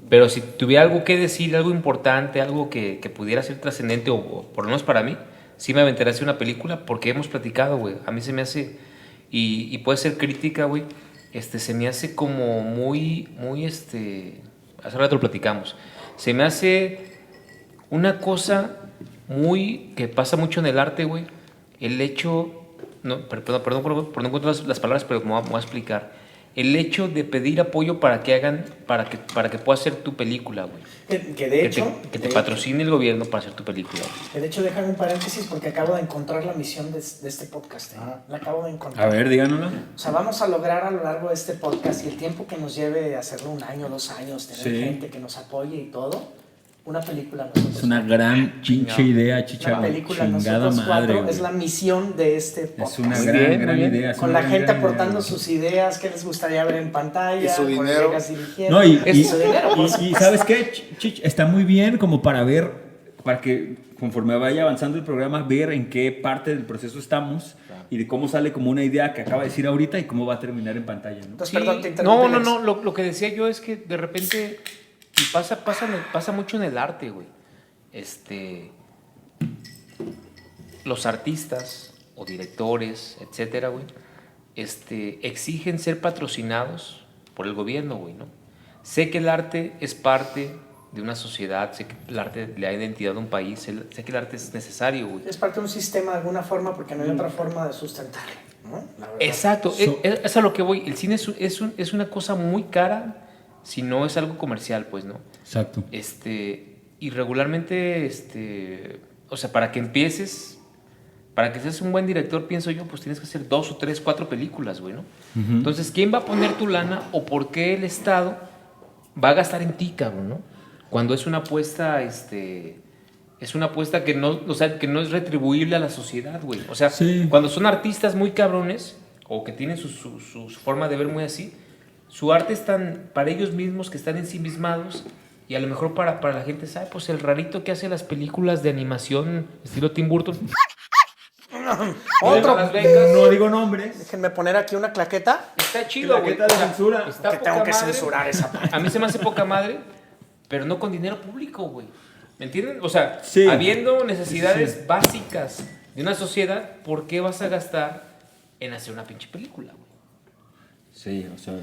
Pero si tuviera algo que decir, algo importante, algo que pudiera ser trascendente, o por lo menos para mí, sí me aventaría a hacer una película porque hemos platicado, güey. A mí se me hace, y puede ser crítica, güey, se me hace como muy, hace rato lo platicamos, Se me hace una cosa que pasa mucho en el arte, güey. El hecho, no, perdón por no encontrar las palabras, pero me voy a explicar. El hecho de pedir apoyo para que puedas hacer tu película, güey. Que de hecho... Que te patrocine el gobierno para hacer tu película, güey. Que de hecho, déjame un paréntesis porque acabo de encontrar la misión de este podcast. La acabo de encontrar. A ver, díganoslo. O sea, vamos a lograr a lo largo de este podcast y el tiempo que nos lleve hacerlo 1 año, 2 años, tener gente que nos apoye y todo, una película nosotros. Es una gran pinche idea, Una chicharro. película Chingada nosotros madre, 4 güey. es la misión de este podcast. Es una Muy gran, bien, gran muy bien. idea. es Con una la gente gran aportando idea. sus ideas, qué les gustaría ver en pantalla, Y su dinero. colegas dirigiendo. No, y su dinero, por supuesto. ¿sabes qué, Chich? Está muy bien como para que conforme vaya avanzando el programa, ver en qué parte del proceso estamos y de cómo sale como una idea que acaba de decir ahorita y cómo va a terminar en pantalla, ¿no? Entonces, Sí, perdón, te interrumpí. no, lo que decía yo es que de repente, y pasa mucho en el arte, güey. Los artistas o directores, etcétera, güey, exigen ser patrocinados por el gobierno, güey, ¿no? Sé que el arte es parte de una sociedad, sé que el arte le da identidad a un país, sé que el arte es necesario, güey. Es parte de un sistema de alguna forma porque no hay otra forma de sustentarlo, ¿no? La verdad. Exacto, es a lo que voy. El cine es una cosa muy cara si no es algo comercial, pues, ¿no? Exacto. Y regularmente, o sea, para que empieces, para que seas un buen director, pienso yo, pues tienes que hacer 2 o 3, 4 películas, güey, ¿no? Entonces, ¿quién va a poner tu lana o por qué el Estado va a gastar en ti, cabrón, ¿no? Cuando es una apuesta, es una apuesta que no, o sea, que no es retribuible a la sociedad, güey. O sea, Sí. cuando son artistas muy cabrones o que tienen su forma de ver muy así, su arte es tan para ellos mismos que están ensimismados y a lo mejor para la gente, ¿sabe? Pues el rarito que hace las películas de animación estilo Tim Burton. Otro. Las becas. No digo nombres. Déjenme poner aquí una claqueta Está chido, güey. Claqueta de censura. Está que poca tengo que madre. censurar esa parte. A mí se me hace poca madre, pero no con dinero público, güey. ¿Me entienden? O sea, Sí. habiendo necesidades Sí. básicas de una sociedad, ¿por qué vas a gastar en hacer una pinche película, güey? Sí, o sea.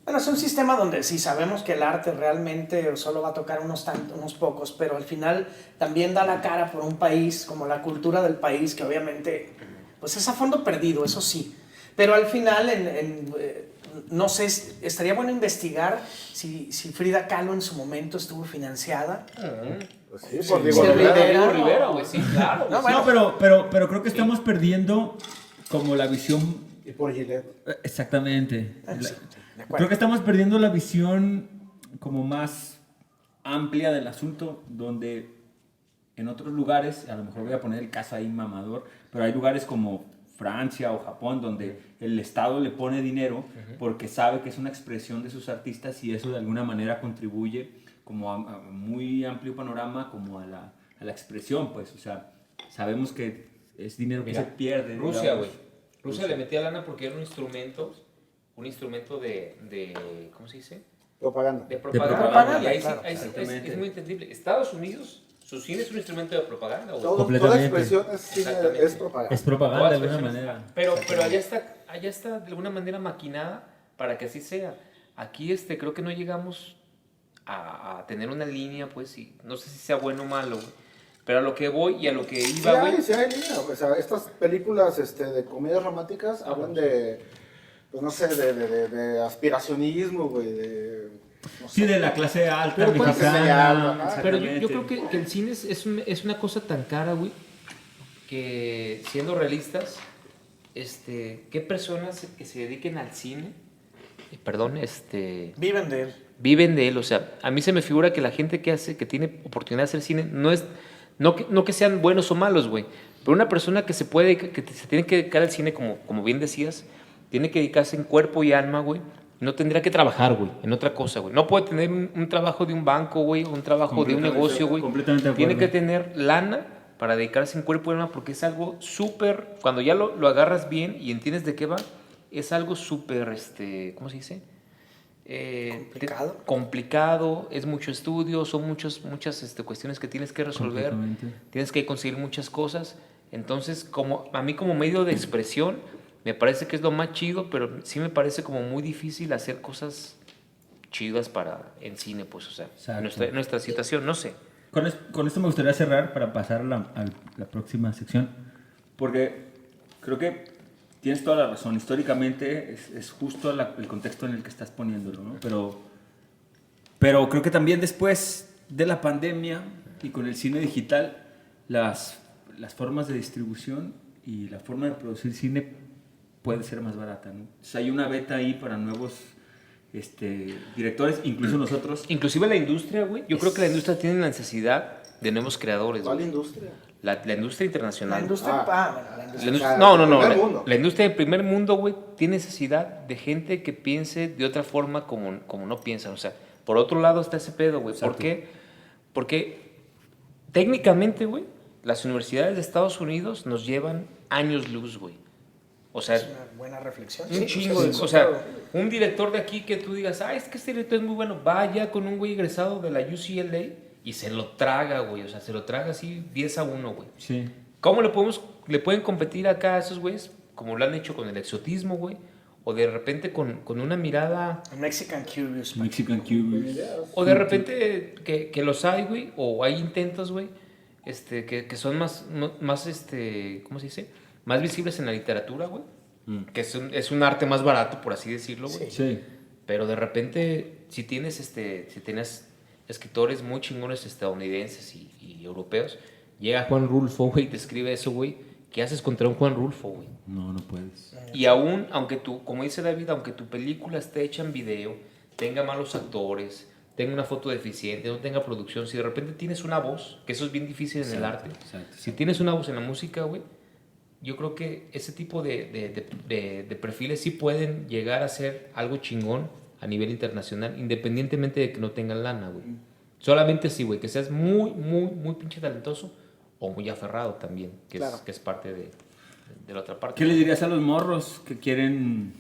Bueno, es un sistema donde sí sabemos que el arte realmente solo va a tocar unos pocos, pero al final también da la cara por un país, como la cultura del país, que obviamente pues es a fondo perdido, eso sí. Pero al final, no sé, estaría bueno investigar si Frida Kahlo en su momento estuvo financiada. Pues sí, por Sí, Diego sí, Rivera. Rivera. Diego Rivera, güey, sí, claro. No, güey. bueno. No, pero creo que estamos perdiendo como la visión. Y por Gillette. Exactamente. Sí, de acuerdo. Creo que estamos perdiendo la visión como más amplia del asunto, donde en otros lugares, a lo mejor voy a poner el caso ahí mamador, pero hay lugares como Francia o Japón donde el Estado le pone dinero porque sabe que es una expresión de sus artistas y eso de alguna manera contribuye como a muy amplio panorama como a la expresión, pues, o sea, sabemos que es dinero que Mira, se pierde. Rusia, digamos. güey. Rusia le metía lana porque era un instrumento de ¿cómo se dice? Propaganda. De propaganda. propaganda, Y ahí claro, sí, exactamente. es muy entendible. Estados Unidos, su cine es un instrumento de propaganda, güey. Toda Completamente. expresión Exactamente. es propaganda. Es propaganda de Todas alguna expresiones. manera. Pero allá está de alguna manera maquinada para que así sea. Aquí creo que no llegamos a tener una línea, pues, y no sé si sea bueno o malo, güey. Pero a lo que voy y a lo que Sí iba, güey. sí hay línea. O sea, estas películas de comedias románticas hablan de, pues no sé, de aspiracionismo, güey, no Sí, sé. de la clase alta Pero puede ser mexicana. algo, ¿no? Pero yo Exactamente. creo que el cine es una cosa tan cara, güey, que siendo realistas, ¿qué personas que se dediquen al cine, perdón, Viven de él. viven de él? O sea, a mí se me figura que la gente que tiene oportunidad de hacer cine, no que sean buenos o malos, güey, pero una persona que se tiene que dedicar al cine, como bien decías, tiene que dedicarse en cuerpo y alma, güey. No tendría que trabajar, güey, en otra cosa, güey. No puede tener un trabajo de un banco, güey, un trabajo de un negocio, güey. Completamente de acuerdo. Tiene que tener lana para dedicarse en cuerpo y alma porque es algo súper, cuando ya lo agarras bien y entiendes de qué va, es algo súper, ¿cómo se dice? Complicado. Complicado, es mucho estudio, son muchas cuestiones que tienes que resolver, Completamente. tienes que conseguir muchas cosas. Entonces, a mí como medio de expresión, me parece que es lo más chido, pero sí me parece como muy difícil hacer cosas chidas para en cine, pues, o sea, Exacto. nuestra situación, no sé. Con esto me gustaría cerrar para pasar a la próxima sección, porque creo que tienes toda la razón. Históricamente es justo el contexto en el que estás poniéndolo, ¿no? Pero creo que también después de la pandemia y con el cine digital, las formas de distribución y la forma de producir cine puede ser más barata, ¿no? O sea, hay una beta ahí para nuevos directores, incluso nosotros. Inclusive la industria, güey. Yo creo que la industria tiene la necesidad de nuevos creadores, ¿Cuál güey. industria? La industria internacional. La industria. Ah. Bueno, la La industria. industria- sea, no. del primer mundo. La industria del primer mundo, güey, tiene necesidad de gente que piense de otra forma como no piensan. O sea, por otro lado está ese pedo, güey. ¿Por Exacto. qué? Porque técnicamente, güey, las universidades de Estados Unidos nos llevan años luz, güey. O sea, Es una buena reflexión. un Sí, chingo. pues, O sea, un director de aquí que tú digas, es que este director es muy bueno, vaya con un güey egresado de la UCLA y se lo traga, güey. O sea, se lo traga así 10-1, güey. Sí. ¿Cómo le pueden competir acá a esos güeyes? Como lo han hecho con el exotismo, güey. O de repente con una mirada. Mexican Curious. man. Mexican Cubes. O de repente que los hay, güey. O hay intentos, güey. Que son más, ¿cómo se dice? Más visibles en la literatura, güey. Que es un arte más barato, por así decirlo, güey. Sí. Pero de repente, si tienes escritores muy chingones estadounidenses y europeos, llega Juan Rulfo, güey, y te escribe eso, güey. ¿Qué haces contra un Juan Rulfo, güey? No puedes. Y aún, aunque tú, como dice David, aunque tu película esté hecha en video, tenga malos actores, tenga una foto deficiente, no tenga producción, si de repente tienes una voz, que eso es bien difícil en el arte, Exacto. si tienes una voz en la música, güey, yo creo que ese tipo de perfiles sí pueden llegar a ser algo chingón a nivel internacional, independientemente de que no tengan lana, güey. Solamente sí, güey, que seas muy, muy, muy pinche talentoso o muy aferrado también, que, Claro. es parte de la otra parte. ¿Qué le dirías a los morros que quieren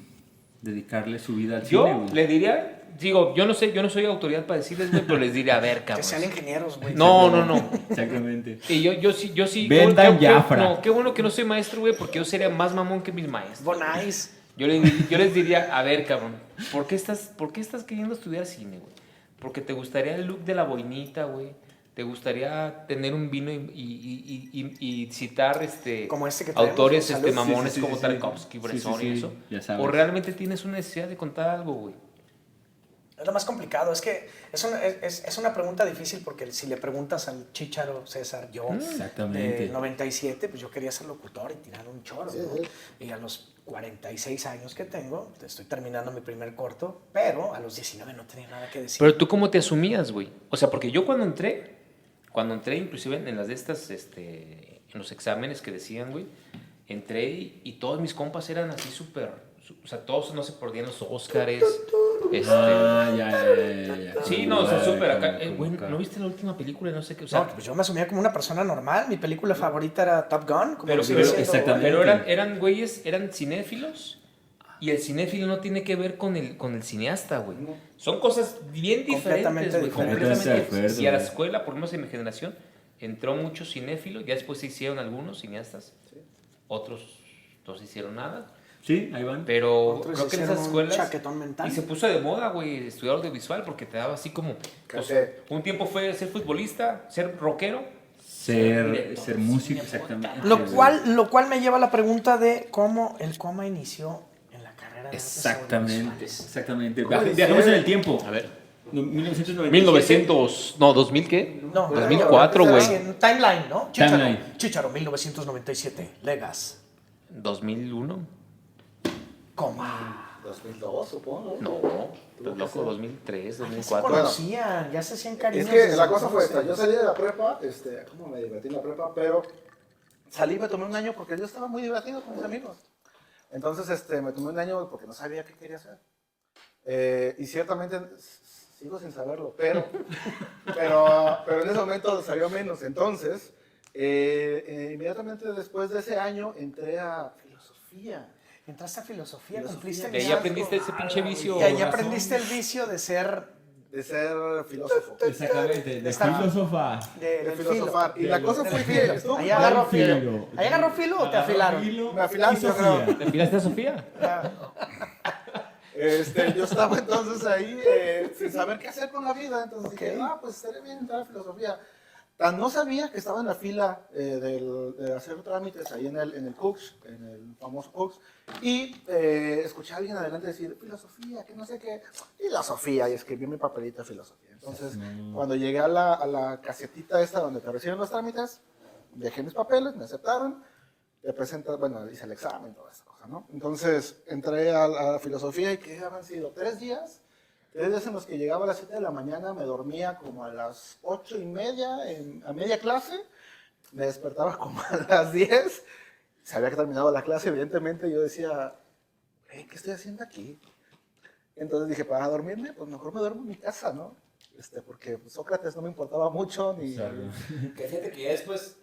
dedicarle su vida al cine, Yo güey? le diría, digo, yo no soy autoridad para decirles, güey, pero les diría, a ver, Que cabrón. sean ingenieros, güey. No. Exactamente. Y yo sí. Vendan qué- Jafra. No, qué bueno que no soy maestro, güey, porque yo sería más mamón que mis maestros. Bonais. Yo les diría, a ver, cabrón, ¿por qué estás queriendo estudiar cine, güey? Porque te gustaría el look de la boinita, güey. Te gustaría tener un vino y citar Como este que traemos, autores salud. mamones Sí, sí, como sí, Tarkovsky, sí. Bresson Sí, sí, y sí, eso. ya sabes. O realmente tienes una necesidad de contar algo, güey. Es lo más complicado. Es que es una pregunta difícil porque si le preguntas al Chícharo César, yo, Exactamente. de 97, pues yo quería ser locutor y tirar un choro, ¿no? Y a los 46 años que tengo, estoy terminando mi primer corto, pero a los 19 no tenía nada que decir. Pero tú, ¿cómo te asumías, güey? O sea, porque yo cuando entré inclusive en las de estas, en los exámenes que decían, güey, entré y todos mis compas eran así súper, o sea, todos no se perdían los Óscares. Ya. Sí, no, o sea, súper acá. Como Güey, acá. ¿no viste la última película? No sé qué, o sea, No, pues yo me asumía como una persona normal. Mi película favorita era Top Gun. Como pero, lo sigue pero- siendo, exactamente. pero eran güeyes, eran cinéfilos. Y el cinéfilo no tiene que ver con el cineasta, güey. Son cosas bien Completamente diferentes, güey. diferentes. Completamente De acuerdo, diferentes. Y a la güey. escuela, por lo menos en mi generación, entró mucho cinéfilo. Ya después se hicieron algunos cineastas. Otros no se hicieron nada. Sí, ahí van. Pero Otros creo que en hicieron esas un escuelas... chaquetón mental. Y se puso de moda, güey, estudiar audiovisual porque te daba así como... pues, Caché. un tiempo fue ser futbolista, ser rockero. Ser músico, exactamente. Lo cual me lleva a la pregunta de cómo el coma inició en la carrera de artes audiovisuales. Exactamente. ¿Cómo Viajamos hicieron? en el tiempo. A ver. 1997. 1900... No, ¿2000 qué? No, 2004, güey. Sí, en Timeline, ¿no? Timeline. Chícharo, 1997. Legas. 2001. Coma. 2002, supongo. No, estás loco, 2003, Ya se 2004. conocían, ya se hacían cariños. Es que desde la cosa fue entonces. esta, yo salí de la prepa, ¿cómo me divertí en la prepa? Pero salí, me tomé un año porque yo estaba muy divertido con mis amigos. Entonces, me tomé un año porque no sabía qué quería hacer. Y ciertamente sigo sin saberlo, pero en ese momento salió menos. Entonces, inmediatamente después de ese año entré a filosofía. Entraste a filosofía, cumpliste el Y ahí liderazgo. aprendiste ese pinche vicio. Y ahí aprendiste el vicio de ser De ser filósofo. Exactamente, de Está- filosofar. De del filosofar. filo. Y la cosa fue que estuvo Ahí agarró Filo. filo. ¿Ahí agarró filo o te afilaron? Me afilaron, yo creo. ¿Te filaste a Sofía? Yo estaba entonces ahí sin saber qué hacer con la vida, entonces dije, pues estaría bien entrar a filosofía. Tan no sabía que estaba en la fila de hacer trámites ahí en el Cooks, en el famoso Cooks, y escuché a alguien adelante decir, filosofía, que no sé qué, filosofía, y escribí mi papelito de filosofía. Entonces, cuando llegué a la casetita esta donde te reciben los trámites, dejé mis papeles, me aceptaron, te presentas, bueno, hice el examen, toda esa cosa, ¿no? Entonces, entré a la filosofía y que habían sido 3 días. 3 días en los que llegaba a las 7 de la mañana, me dormía como a las 8:30 a media clase, me despertaba como a las 10, se había terminado la clase, evidentemente, yo decía, ¿qué estoy haciendo aquí? Entonces dije, para dormirme, pues mejor me duermo en mi casa, ¿no? Porque pues, Sócrates no me importaba mucho, ni... Que fíjate que ya después,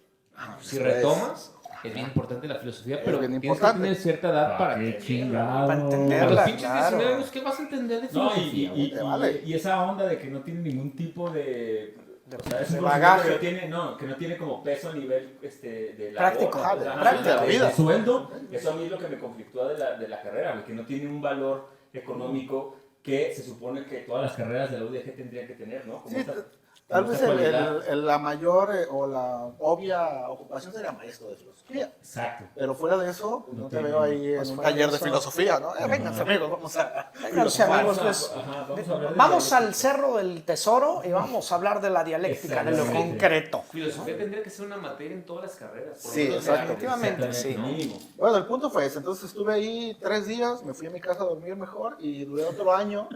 si pues, retomas, es bien importante la filosofía, pero bien tienes que tener cierta edad para qué entenderla. chingado. Para A los entenderla, pinches claro. 19 años, ¿qué vas a entender de No, filosofía? güey? te vale. y esa onda de que no tiene ningún tipo de... O sea, es de un bagaje. conocimiento que no tiene como peso a nivel de Práctico, labor, práctico, de la vida. de sueldo. Eso a mí es lo que me conflictúa de la carrera, güey, que no tiene un valor económico que se supone que todas las carreras de la UDG tendrían que tener, ¿no? Como Sí, esta- tal como vez esta cualidad. la mayor o la obvia ocupación sería maestro de filosofía. Exacto. Pero fuera de eso, pues, No no te tiene- veo ahí pues en un fuera de taller de eso. filosofía, ¿no? Vénganse amigos, vamos a... Vénganse, amigos, pues, Ajá, vamos a hablar de vamos dialéctica. al Cerro del Tesoro y vamos a hablar de la dialéctica, de lo Exactamente. concreto. Filosofía tendría que ser una materia en todas las carreras. por Sí, lo menos exacto. Definitivamente, sí. Mínimo. Bueno, el punto fue ese. Entonces estuve ahí 3 días, me fui a mi casa a dormir mejor y duré otro año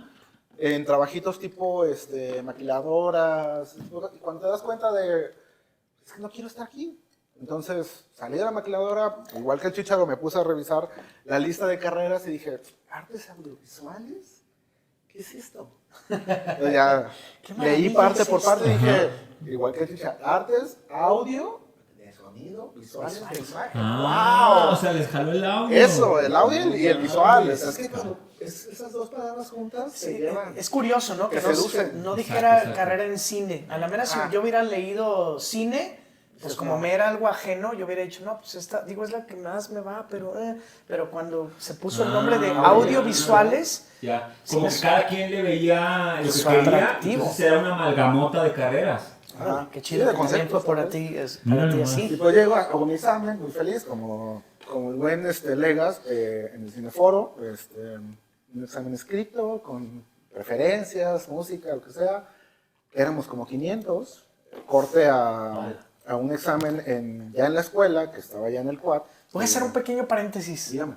en trabajitos tipo maquiladoras. Y cuando te das cuenta de, es que no quiero estar aquí. Entonces salí de la maquiladora, igual que el Chicharo, me puse a revisar la lista de carreras y dije, ¿artes audiovisuales? ¿Qué es esto? Entonces ya Qué leí maravilla parte es por esto. parte y dije, igual que el Chicharo, artes, audio, de sonido, visuales, de imagen. Ah, o sea, les jaló el audio. Eso, el audio y el visual. O sea, es que cuando esas dos palabras juntas se Sí, llevan. es curioso, ¿no? Que que no, seducen. no dijera Exacto. carrera en cine. A la mera, si Ah. yo hubiera leído cine, pues Sí, como no. me era algo ajeno, yo hubiera dicho, no, pues esta, digo, es la que más me va, pero cuando se puso el nombre de Ah, audiovisuales, Ya, Sí, como es- que cada quien le veía lo es que quería, atractivo. entonces era una amalgamota de carreras. Ajá. qué Sí, chido, de que también conceptos, fue para tal vez. ti, Mira para ti nomás. Y así. pues llego a un examen muy feliz, como el buen Legas en el Cineforo, un examen escrito con preferencias, música, lo que sea. Éramos como 500, corte a un examen ya en la escuela, que estaba ya en el Quad. Voy a hacer un pequeño paréntesis. Dígame.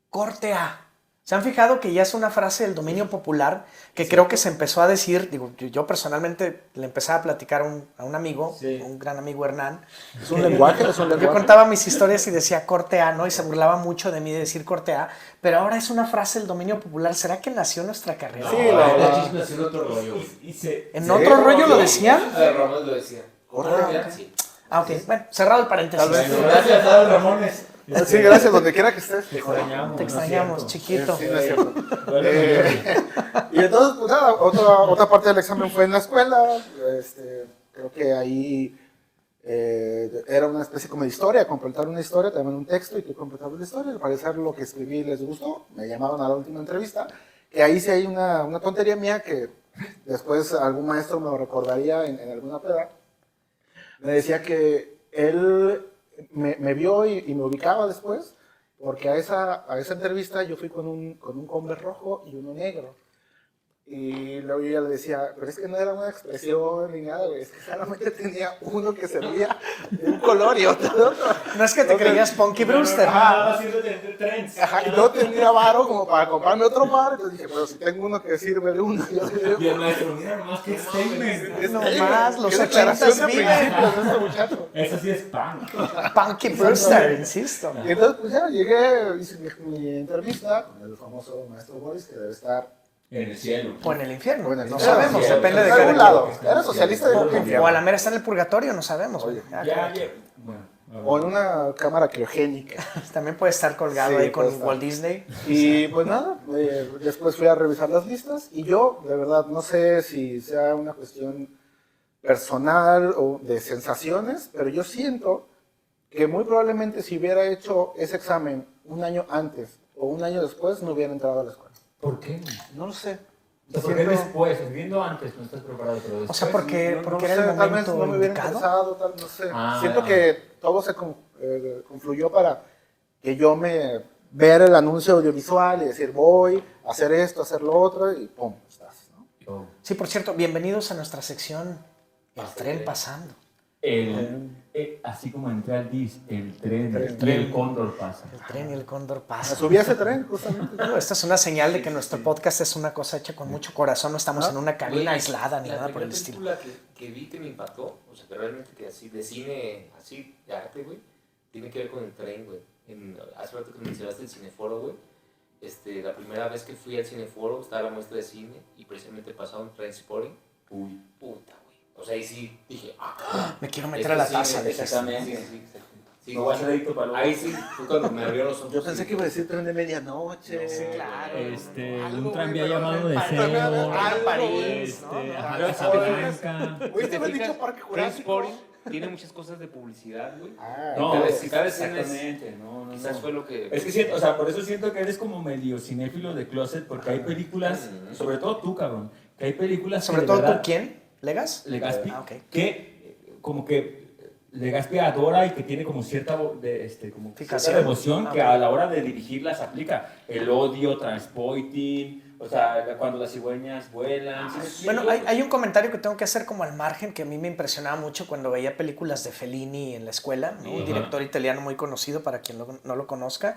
Corte A. ¿Se han fijado que ya es una frase del dominio popular que creo que se empezó a decir? Digo, yo personalmente le empezaba a platicar a un amigo, Sí. un gran amigo Hernán. ¿Es un lenguaje? ¿Es un Yo lenguaje? contaba mis historias y decía corte A, ¿no? Y se burlaba mucho de mí de decir corte A, pero ahora es una frase del dominio popular. ¿Será que nació nuestra carrera? Sí, No, la la verdad. chisme es en otro rollo. Y se... ¿En Sí, otro rollo lo Sí, decían? Ramón lo decía. Corte. Sí. Ah, ok. Bueno, cerrado el paréntesis. Tal vez. Gracias, Adal Ramones. Sí, gracias, donde quiera que estés. Te extrañamos. Te extrañamos, ¿no es cierto? chiquito. Sí, no es cierto. Bueno, Y entonces, pues nada, otra parte del examen fue en la escuela. Creo que ahí era una especie como de historia, completar una historia, te daban un texto y tú completabas la historia. Al parecer lo que escribí les gustó, me llamaron a la última entrevista. Que ahí sí hay una tontería mía que después algún maestro me lo recordaría en alguna peda. Me decía que él me vio y me ubicaba después, porque a esa entrevista yo fui con un Converse rojo y uno negro. Y luego yo ya le decía, pero es que no era una expresión ni nada, güey, es que solamente tenía uno que servía de un color y otro de otro. No es que te creías Punky Brewster. Estaba haciendo trends. Ajá, y no tenía varo como para comprarme otro par, entonces dije, pero si tengo uno que sirve de uno, yo le Y el maestro, mira nomás que statement. No más, los ¿Qué declaración 80s de viven. principios de este muchacho? Eso sí es punk. Punky Brewster, insisto. Y entonces, pues ya llegué, hice mi entrevista con el famoso maestro Boris, que debe estar En el cielo. O en el infierno. Bueno, No sí, sabemos, sí, depende de de cada algún quien. lado. Era socialista de algún O a la mera está en el purgatorio, no sabemos. Oye, Ya, bueno. a ver. O en una cámara criogénica. También puede estar colgado Sí, ahí con puede estar. Walt Disney. Y pues nada, después fui a revisar las listas y yo, de verdad, no sé si sea una cuestión personal o de sensaciones, pero yo siento que muy probablemente si hubiera hecho ese examen un año antes o un año después no hubiera entrado a la escuela. ¿Por qué? No lo sé. Porque Siento- después, viendo antes, no estás preparado, pero después. O sea, porque, no porque sé, era el tal vez momento no me hubiera indicado. interesado, no sé. Ah, Siento ya. que todo se confluyó para que yo me ver el anuncio audiovisual y decir voy a hacer esto, a hacer lo otro y pum, estás, ¿no? Oh. Sí, por cierto, bienvenidos a nuestra sección El tren pasando. Así como entré al DIS, el tren y tren. el cóndor pasa. El tren y el cóndor Me pasan. subí a ese tren, justamente. Bueno, esta es una señal de que nuestro podcast es una cosa hecha con mucho corazón, no estamos en una cabina Güey, aislada ni la nada por el primera estilo. película que vi que me impactó, o sea, que realmente que así, de cine, así, de arte, güey, tiene que ver con el tren, güey. Hace rato que mencionaste el Cineforo, güey. La primera vez que fui al Cineforo estaba la muestra de cine y precisamente pasaba un Trainspotting. Uy, puta, güey. O sea, ahí sí dije, Me quiero meter a la taza. de Exactamente. Sí, No vas a adicto para ahí sí fue cuando me abrió los ojos. Yo pensé que iba a decir tren de medianoche. Sí, claro. Un tranvía llamado Deseo. Algo, París, ¿no? Ajá, No, Casablanca. Oye, Si te ¿te has fijas, dicho Parque Jurásico? Trainspotting tiene muchas cosas de publicidad, güey. Ah, No, Cada escena es- Exactamente, no. Quizás fue lo que... Es que siento, o sea, por eso siento que eres como medio cinéfilo de closet, porque hay películas, sobre todo tú, cabrón, que hay películas Sobre que todo de tú, verdad, ¿quién? ¿Legas? Legazpi, Ah, ok. que como que Legazpi adora y que tiene como cierta, como Fijación. cierta devoción Ah, que ok. a la hora de dirigirlas aplica. El odio, transporting, o sea, cuando las cigüeñas vuelan. ¿sí me explico? Bueno, hay un comentario que tengo que hacer como al margen que a mí me impresionaba mucho cuando veía películas de Fellini en la escuela, ¿no? Un director italiano muy conocido para quien no lo conozca.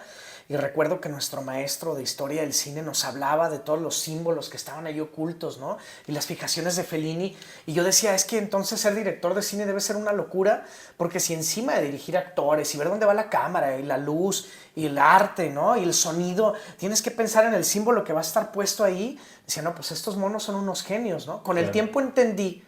Y recuerdo que nuestro maestro de historia del cine nos hablaba de todos los símbolos que estaban ahí ocultos, ¿no? Y las fijaciones de Fellini. Y yo decía, es que entonces ser director de cine debe ser una locura, porque si encima de dirigir actores y ver dónde va la cámara y la luz y el arte, ¿no? Y el sonido, tienes que pensar en el símbolo que va a estar puesto ahí. Decía, no, pues estos monos son unos genios, ¿no? Con el tiempo entendí,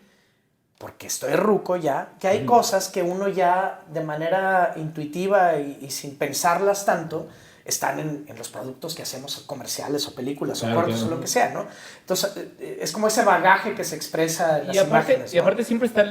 porque estoy ruco ya, que hay cosas que uno ya de manera intuitiva y sin pensarlas tanto, están en los productos que hacemos comerciales o películas o cortos o lo que sea, ¿no? Entonces, es como ese bagaje que se expresa en las imágenes, ¿no? aparte siempre está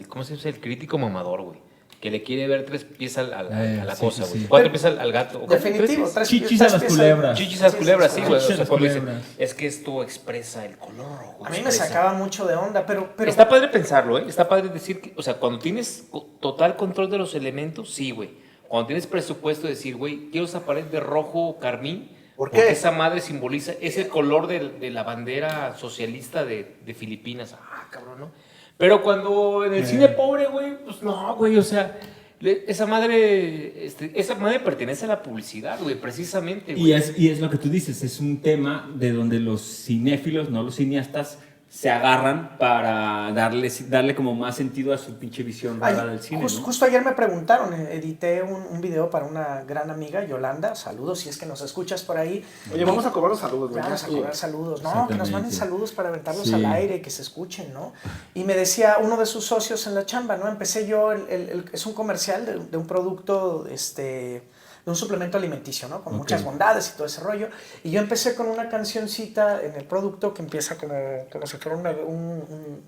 ¿cómo se dice? El crítico mamador, güey. Que le quiere ver tres pies a la sí, cosa, sí, güey. sí. Cuatro pies al gato. Definitivo. ¿Tres Chichis a las piezas- culebras. Chichis a las culebras, sí, güey. O Chichis a sea, las cuando dicen, culebras. es que esto expresa el color rojo. A mí me expresa. sacaba mucho de onda, pero Está padre pensarlo, ¿eh? Está padre decir que, o sea, cuando tienes total control de los elementos, sí, güey. Cuando tienes presupuesto, decir, güey, quiero esa pared de rojo o carmín. ¿Por Porque qué? esa madre simboliza, es el color de la bandera socialista de Filipinas. Ah, cabrón, ¿no? Pero cuando en el cine pobre, güey, pues no, güey, o sea, esa madre pertenece a la publicidad, güey, precisamente, güey. Y es lo que tú dices, es un tema de donde los cinéfilos, no los cineastas, se agarran para darle como más sentido a su pinche visión Ay, rara del cine, ¿no? Justo ayer me preguntaron, edité un video para una gran amiga, Yolanda, saludos si es que nos escuchas por ahí. Oye, vamos a cobrar los saludos, güey. Vamos a Ya cobrar saludos, no, que nos manden Exactamente. saludos para aventarlos Sí. al aire y que se escuchen, ¿no? Y me decía uno de sus socios en la chamba, ¿no? Empecé yo, es un comercial de un producto, de un suplemento alimenticio, ¿no? Con muchas bondades y todo ese rollo. Y yo empecé con una cancioncita en el producto que empieza como si fuera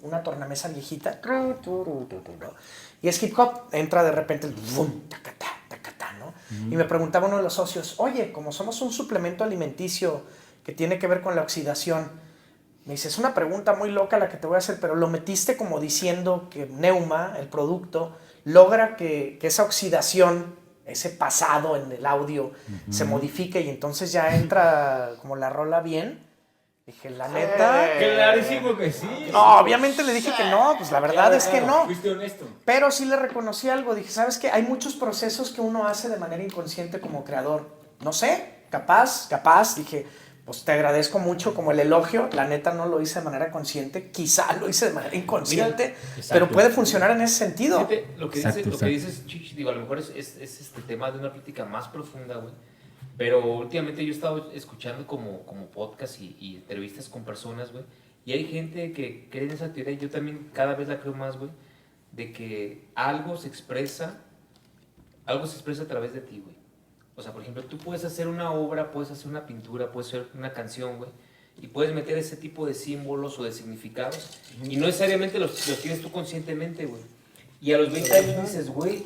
una tornamesa viejita. Y es hip hop, entra de repente el boom, tacatá, tacatá, ¿no? Y me preguntaba uno de los socios, oye, como somos un suplemento alimenticio que tiene que ver con la oxidación, me dice, es una pregunta muy loca la que te voy a hacer, pero lo metiste como diciendo que Neuma, el producto, logra que esa oxidación, ese pasado en el audio, se modifique y entonces ya entra como la rola bien. Dije, la neta... Clarísimo que sí. No, obviamente le dije que no, pues la verdad es que no. Fuiste honesto. Pero sí le reconocí algo. Dije, ¿sabes qué? Hay muchos procesos que uno hace de manera inconsciente como creador. No sé, capaz. Dije, pues te agradezco mucho como el elogio. La neta no lo hice de manera consciente. Quizá lo hice de manera inconsciente. Pero puede funcionar en ese sentido. Fíjate, lo que Exacto. dices, Chichi, digo, a lo mejor es este tema de una plática más profunda, güey. Pero últimamente yo he estado escuchando como podcast y entrevistas con personas, güey. Y hay gente que cree en esa teoría, y yo también cada vez la creo más, güey, de que algo se expresa a través de ti, güey. O sea, por ejemplo, tú puedes hacer una obra, puedes hacer una pintura, puedes hacer una canción, güey. Y puedes meter ese tipo de símbolos o de significados. Y no necesariamente los tienes tú conscientemente, güey. Y a los 20 años dices, güey,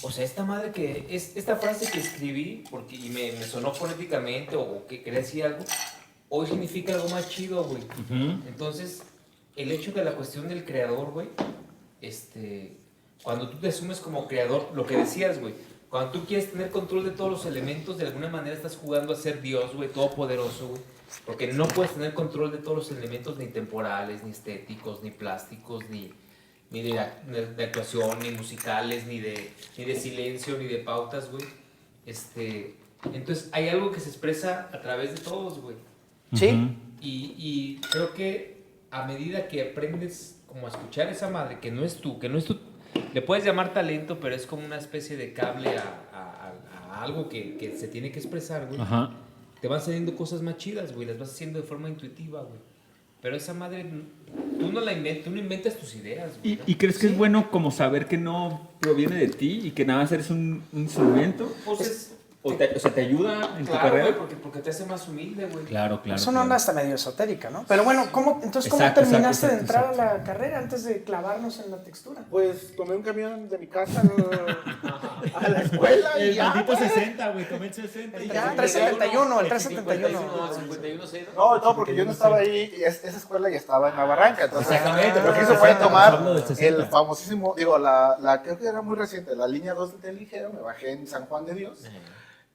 O sea, esta madre que es esta frase que escribí porque y me sonó fonéticamente o que quería decir algo, hoy significa algo más chido, güey. Entonces, el hecho de la cuestión del creador, güey, cuando tú te asumes como creador, lo que decías, güey, cuando tú quieres tener control de todos los elementos, de alguna manera estás jugando a ser Dios, güey, todopoderoso, güey. Porque no puedes tener control de todos los elementos ni temporales, ni estéticos, ni plásticos, ni de actuación, ni musicales, ni de silencio, ni de pautas, güey. Entonces hay algo que se expresa a través de todos, güey. Sí. Y creo que a medida que aprendes como a escuchar esa madre, que no es tú, le puedes llamar talento, pero es como una especie de cable a algo que se tiene que expresar, güey. Ajá. Te van saliendo cosas más chidas, güey, las vas haciendo de forma intuitiva, güey. Pero esa madre, tú no inventas tus ideas, güey. ¿Y crees que es bueno como saber que no proviene de ti y que nada más eres un instrumento? Pues O sea, ¿te ayuda en tu claro, carrera? güey, porque te hace más humilde, güey. Claro. Eso no anda hasta medio esotérica, ¿no? Pero bueno, ¿cómo Exacto, terminaste exacto, de entrar a la carrera antes de clavarnos en la textura? Pues tomé un camión de mi casa a la escuela y El ya. maldito 60, güey, tomé el 60. El 371, el 371. 51 cero. No, porque yo no estaba ahí, y esa escuela ya estaba en la barranca, entonces Exactamente, lo que hizo exacto, fue tomar hablo del 60. el famosísimo, creo que era muy reciente, la línea 2 del ligero, me bajé en San Juan de Dios,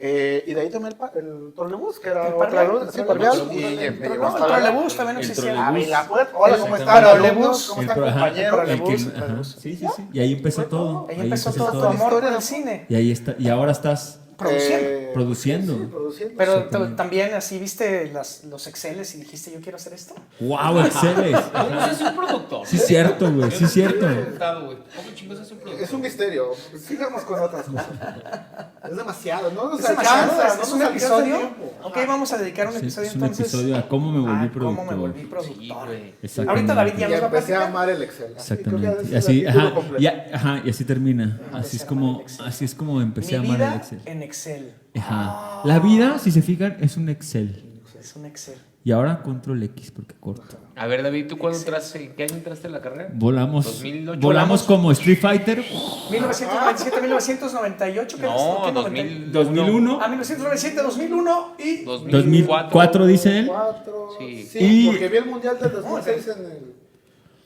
y de ahí tomé el trolebús, que era otra luz, sí, Parvial, y me llevó No, hasta el la... trolebús también no existía. Abrí la puerta, hola, ¿cómo están? Exactamente. Alumnos, ¿cómo están, compañeros? Sí. Y ahí empezó todo. Ahí empezó todo tu amor por el cine. Y ahí está. Y ahora estás Produciendo. Sí, produciendo. Pero también así viste los Exceles y dijiste, yo quiero hacer esto. ¡Wow, Exceles! ¿Cómo se hace un productor? Sí, cierto, güey, sí, cierto. ¿Cómo chingos se hace un productor? Es un misterio. Sigamos con otras cosas. Es demasiado, ¿no? Es demasiado, es un episodio. Ok, Ok, vamos a dedicar un Sí, episodio es un entonces. episodio a cómo me volví a cómo me volví productor. Sí, productor. güey. Exactamente. Ahorita David ya Y nos va a empecé a platicar. amar el Excel. Exactamente. Y Y así, ajá. y así termina. Así Empecé es a amar como, el Excel. así es como empecé a Mi amar el vida Excel. en Excel. Ajá. La vida, si se fijan, es un Excel. Es un Excel. Y ahora control X porque corto. A ver, David, ¿tú cuándo entraste? ¿En qué año entraste en la carrera? Volamos. 2008. Volamos como Street Fighter. 1997, 1998, ¿qué No, ¿qué 2000. 2001. 1997, 2001 y 2004 dice él. 4. Sí. Sí, Y- porque vi el mundial del 2006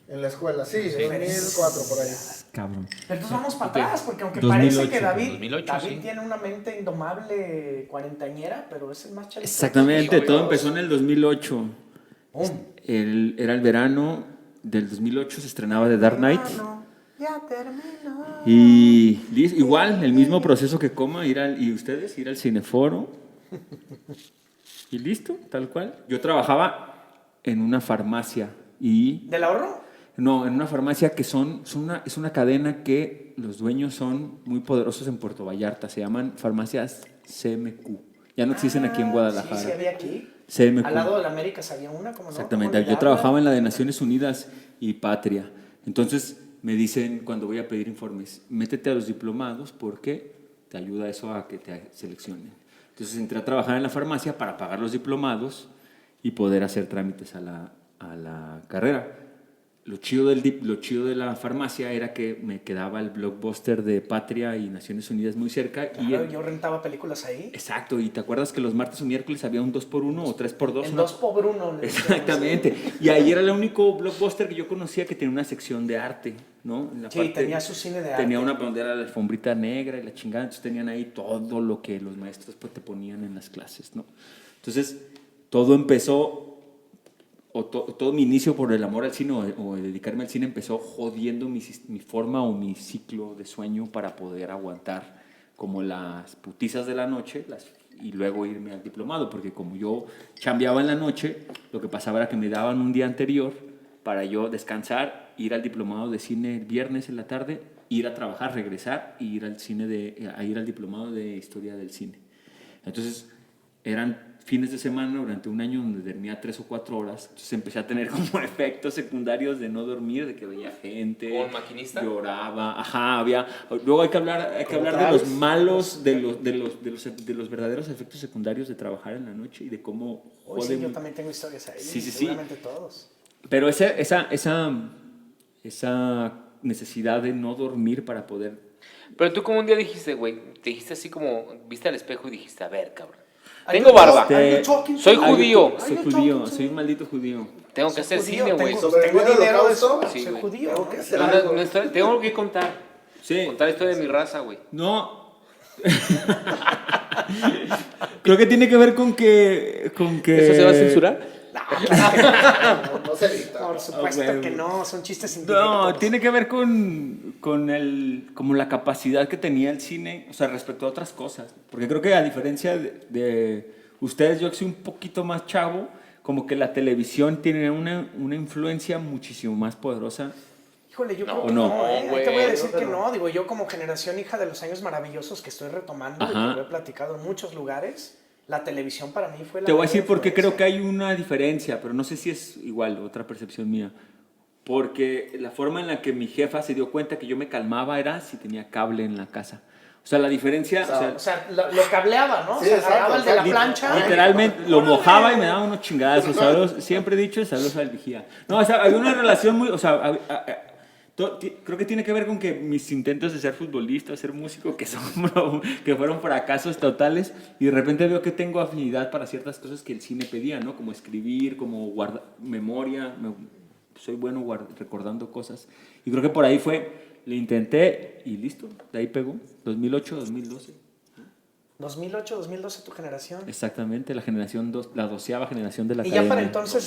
en la escuela. Sí, 2004 por ahí. Cabrón. Pero entonces vamos para atrás, porque aunque 2008, parece que David 2008, sí. tiene una mente indomable cuarentañera, pero es el más chavito. Exactamente, todo empezó en el 2008. ¡Pum! Era el verano del 2008, se estrenaba The Dark Knight. Hermano, ya terminó. Y igual, el mismo proceso que Coma, y ustedes, ir al cineforo. Y listo, tal cual. Yo trabajaba en una farmacia y... ¿Del ahorro? No, en una farmacia que es una cadena que los dueños son muy poderosos en Puerto Vallarta. Se llaman farmacias CMQ. Ya no existen aquí en Guadalajara. Sí, sí había aquí. CMQ. Al lado de la América había una, como no. Exactamente. ¿Cómo Yo olvidarla? trabajaba en la de Naciones Unidas y Patria. Entonces me dicen cuando voy a pedir informes, métete a los diplomados porque te ayuda eso a que te seleccionen. Entonces entré a trabajar en la farmacia para pagar los diplomados y poder hacer trámites a la carrera. Lo chido de la farmacia era que me quedaba el blockbuster de Patria y Naciones Unidas muy cerca. Claro, yo rentaba películas ahí. Exacto, y te acuerdas que los martes o miércoles había un 2x1 o 3x2. El 2 por 1. Exactamente. Y ahí era el único blockbuster que yo conocía que tenía una sección de arte, ¿no? En la Sí, tenía su cine de arte. Tenía una donde era la alfombrita negra y la chingada, entonces tenían ahí todo lo que los maestros pues, te ponían en las clases, ¿no? Entonces, todo empezó, todo mi inicio por el amor al cine o dedicarme al cine empezó jodiendo mi forma o mi ciclo de sueño para poder aguantar como las putizas de la noche y luego irme al diplomado, porque como yo chambeaba en la noche, lo que pasaba era que me daban un día anterior para yo descansar, ir al diplomado de cine el viernes en la tarde, ir a trabajar, regresar y ir al diplomado de historia del cine. Entonces eran fines de semana durante un año donde dormía 3 o 4 horas. Entonces empecé a tener como efectos secundarios de no dormir, de que veía gente, ¿Como el maquinista? lloraba, había. Luego hay que hablar de los malos, de los verdaderos efectos secundarios de trabajar en la noche y de cómo Uy, jode sí, yo muy- también tengo historias ahí. Sí, sí, sí. Seguramente todos. Pero esa necesidad de no dormir para poder... Pero tú como un día dijiste, güey, te dijiste así como, viste al espejo y dijiste, a ver, cabrón. Are Tengo you- barba. are you talking to Soy me? judío. Soy judío, soy un maldito judío. Tengo que hacer Judío, cine, güey. tengo Sobrevivir al dinero de eso. holocausto. Sí, Soy güey. judío. Tengo ¿no? que hacer Una- algo. una historia- tengo que contar. Sí. Contar la historia de mi raza, güey. No. Creo que tiene que ver con que... ¿Eso se va a censurar? No se edita. Por supuesto Ah, güey. que no, son chistes indirectos. No, tiene que ver con como la capacidad que tenía el cine, o sea, respecto a otras cosas. Porque creo que a diferencia de ustedes, yo que soy un poquito más chavo, como que la televisión tiene una influencia muchísimo más poderosa. Híjole, yo No, creo que no. no, ¿eh? Ahí güey. te voy a decir que no. Digo, yo como generación hija de los años maravillosos que estoy retomando y que Ajá. lo he platicado en muchos lugares, la televisión para mí fue la Te voy a mayor decir por qué creo que influencia. hay una diferencia, pero no sé si es igual, otra percepción mía. Porque la forma en la que mi jefa se dio cuenta que yo me calmaba era si tenía cable en la casa. O sea, la diferencia... O sea, lo cableaba, ¿no? Sí, o sea, exacto, agarraba el de la exacto. plancha. Literalmente lo mojaba y me daba unos chingadazos. Saludos, siempre he dicho saludos al vigía. No, o sea, había una relación muy... O sea, creo que tiene que ver con que mis intentos de ser futbolista, de ser músico, que fueron fracasos totales, y de repente veo que tengo afinidad para ciertas cosas que el cine pedía, ¿no? Como escribir, como guardar memoria. Soy bueno recordando cosas. Y creo que por ahí le intenté y listo, de ahí pegó. 2008, 2012. 2008, 2012 tu generación. Exactamente, la generación la 12ª generación de la Y ya para academia. entonces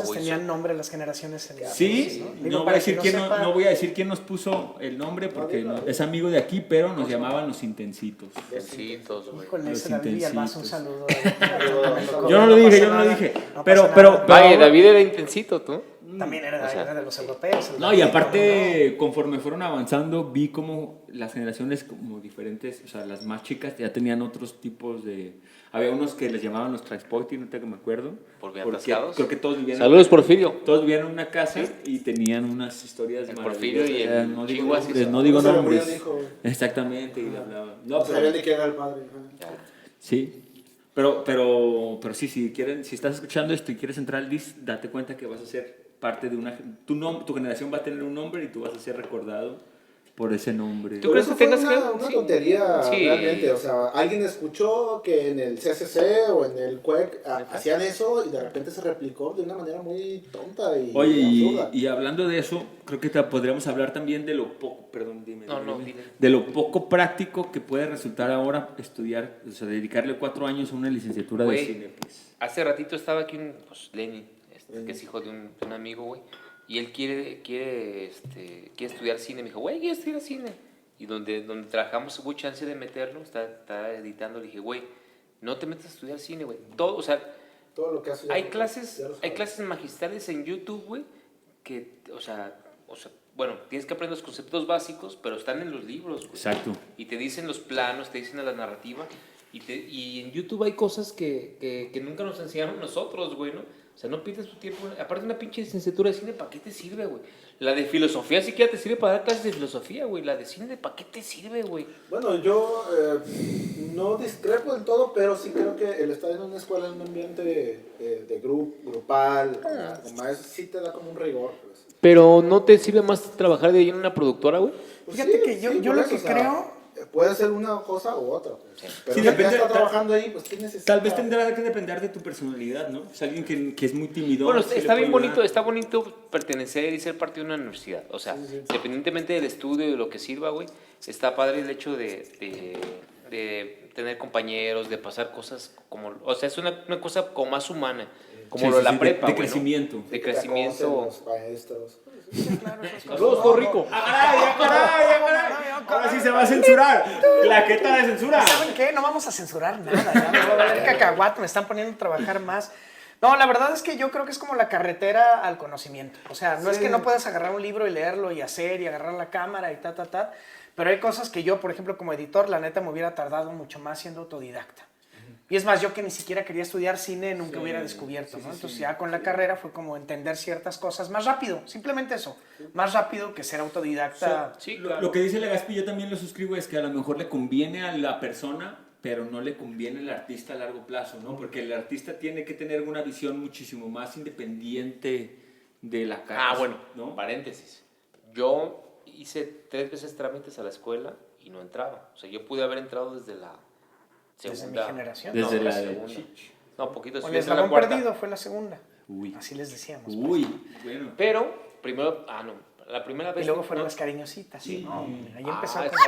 güey, tenían nombre las generaciones en Sí, ¿no? Digo, no voy, a para decir quien quién, sepa, no voy a decir quién nos puso el nombre porque es amigo de aquí, pero nos llamaban los Intensitos. Besitos, güey. Híjole, ese Los David Albazo, un intensitos. saludo. Yo no lo dije, pasa yo no lo nada, dije. no Pero- pasa pero- nada. Vaya, David era intensito, ¿tú? También era, era de los europeos. el No, David, y aparte, conforme fueron avanzando, vi como las generaciones como diferentes, o sea, las más chicas ya tenían otros tipos de... Había unos que les llamaban los transporti, no te que me acuerdo. ¿Por bien porque atascados? creo que todos vivían... Saludos, Porfirio. Todos vivían en una casa y tenían unas historias El Porfirio y maravillosas. el No digo Chihuahua, sí nombres, son. no digo No se le murió nombres. el hijo, güey. Exactamente, y le hablaban. No, No sabía pero, ni quién era el padre. sí. Pero sí, si estás escuchando esto y quieres entrar al DIS, date cuenta que vas a ser parte de una... Tu generación va a tener un nombre y tú vas a ser recordado por ese nombre. ¿Tú crees Pero que eso tengas fue que- una sí. tontería Sí. realmente? O sea, alguien escuchó que en el CCC o en el CUEC hacían eso y de repente se replicó de una manera muy tonta y Oye, absurda. y hablando de eso, creo que podríamos hablar también de lo poco, perdón, dime. No, dime. dime. De lo poco práctico que puede resultar ahora estudiar, o sea, dedicarle 4 años a una licenciatura de Güey. cine, pues. Hace ratito estaba aquí Lenny, que es hijo de un amigo, güey, y él quiere estudiar cine. Me dijo, güey, quiero estudiar cine. Y donde trabajamos hubo chance de meterlo, está editando. Le dije, güey, no te metas a estudiar cine, güey. Todo, o sea, Todo lo que hace hay ya- clases, ya lo hay sabes. clases magistrales en YouTube, güey, que, o sea, bueno, tienes que aprender los conceptos básicos, pero están en los libros, güey. Exacto. Y te dicen los planos, te dicen la narrativa. Y en YouTube hay cosas que nunca nos enseñaron nosotros, güey, ¿no? O sea, no pierdas tu tiempo. Aparte, una pinche licenciatura de cine, ¿para qué te sirve, güey? La de filosofía siquiera te sirve para dar clases de filosofía, güey. La de cine, ¿para qué te sirve, güey? Bueno, yo no discrepo del todo, pero sí creo que el estar en una escuela, en un ambiente de grupal, con maestros, sí te da como un rigor. Pues. Pero ¿no te sirve más trabajar de ahí en una productora, güey? Pues Fíjate sí, que yo por lo eso, que o sea, creo... puede ser una cosa u otra. Pues. Pero Sí, si ya depende- está trabajando ahí, pues ¿qué necesita? Tal vez tendrá que depender de tu personalidad, ¿no? Es alguien que es muy tímido. Bueno, sí le está puede bien ayudar. está bonito pertenecer y ser parte de una universidad. O sea, independientemente del estudio y de lo que sirva, güey, está padre el hecho de tener compañeros, de pasar cosas como... O sea, es una cosa como más humana, como Sí, lo de sí, la sí, prepa, de güey, ¿no? crecimiento. De Que te crecimiento. acosen los maestros. Saludos, todo rico. Ahora sí se va a censurar. Claqueta de censura. ¿Saben qué? No vamos a censurar nada. Ya me voy a valer cacahuate, me están poniendo a trabajar más. No, la verdad es que yo creo que es como la carretera al conocimiento. O sea, no es que no puedas agarrar un libro y leerlo y hacer y agarrar la cámara y ta. Pero hay cosas que yo, por ejemplo, como editor, la neta me hubiera tardado mucho más siendo autodidacta. Y es más, yo que ni siquiera quería estudiar cine, nunca hubiera descubierto, ¿no? Entonces ya con la carrera fue como entender ciertas cosas más rápido, simplemente eso. Más rápido que ser autodidacta. Sí, Lo claro. que dice Legaspi, yo también lo suscribo, es que a lo mejor le conviene a la persona, pero no le conviene al artista a largo plazo, ¿no? Porque el artista tiene que tener una visión muchísimo más independiente de la cara. Ah, bueno, ¿no? paréntesis. Yo hice 3 veces trámites a la escuela y no entraba. O sea, yo pude haber entrado desde la Desde segunda. mi generación. Desde No, la la de segunda. No, poquito O el después de la eslabón cuarta. perdido fue la segunda. Uy. Así les decíamos. pues. Uy, bueno. Pero, primero, no, la primera vez... Y luego fueron no, las cariñositas. Sí. No, ahí empezó Ah, con...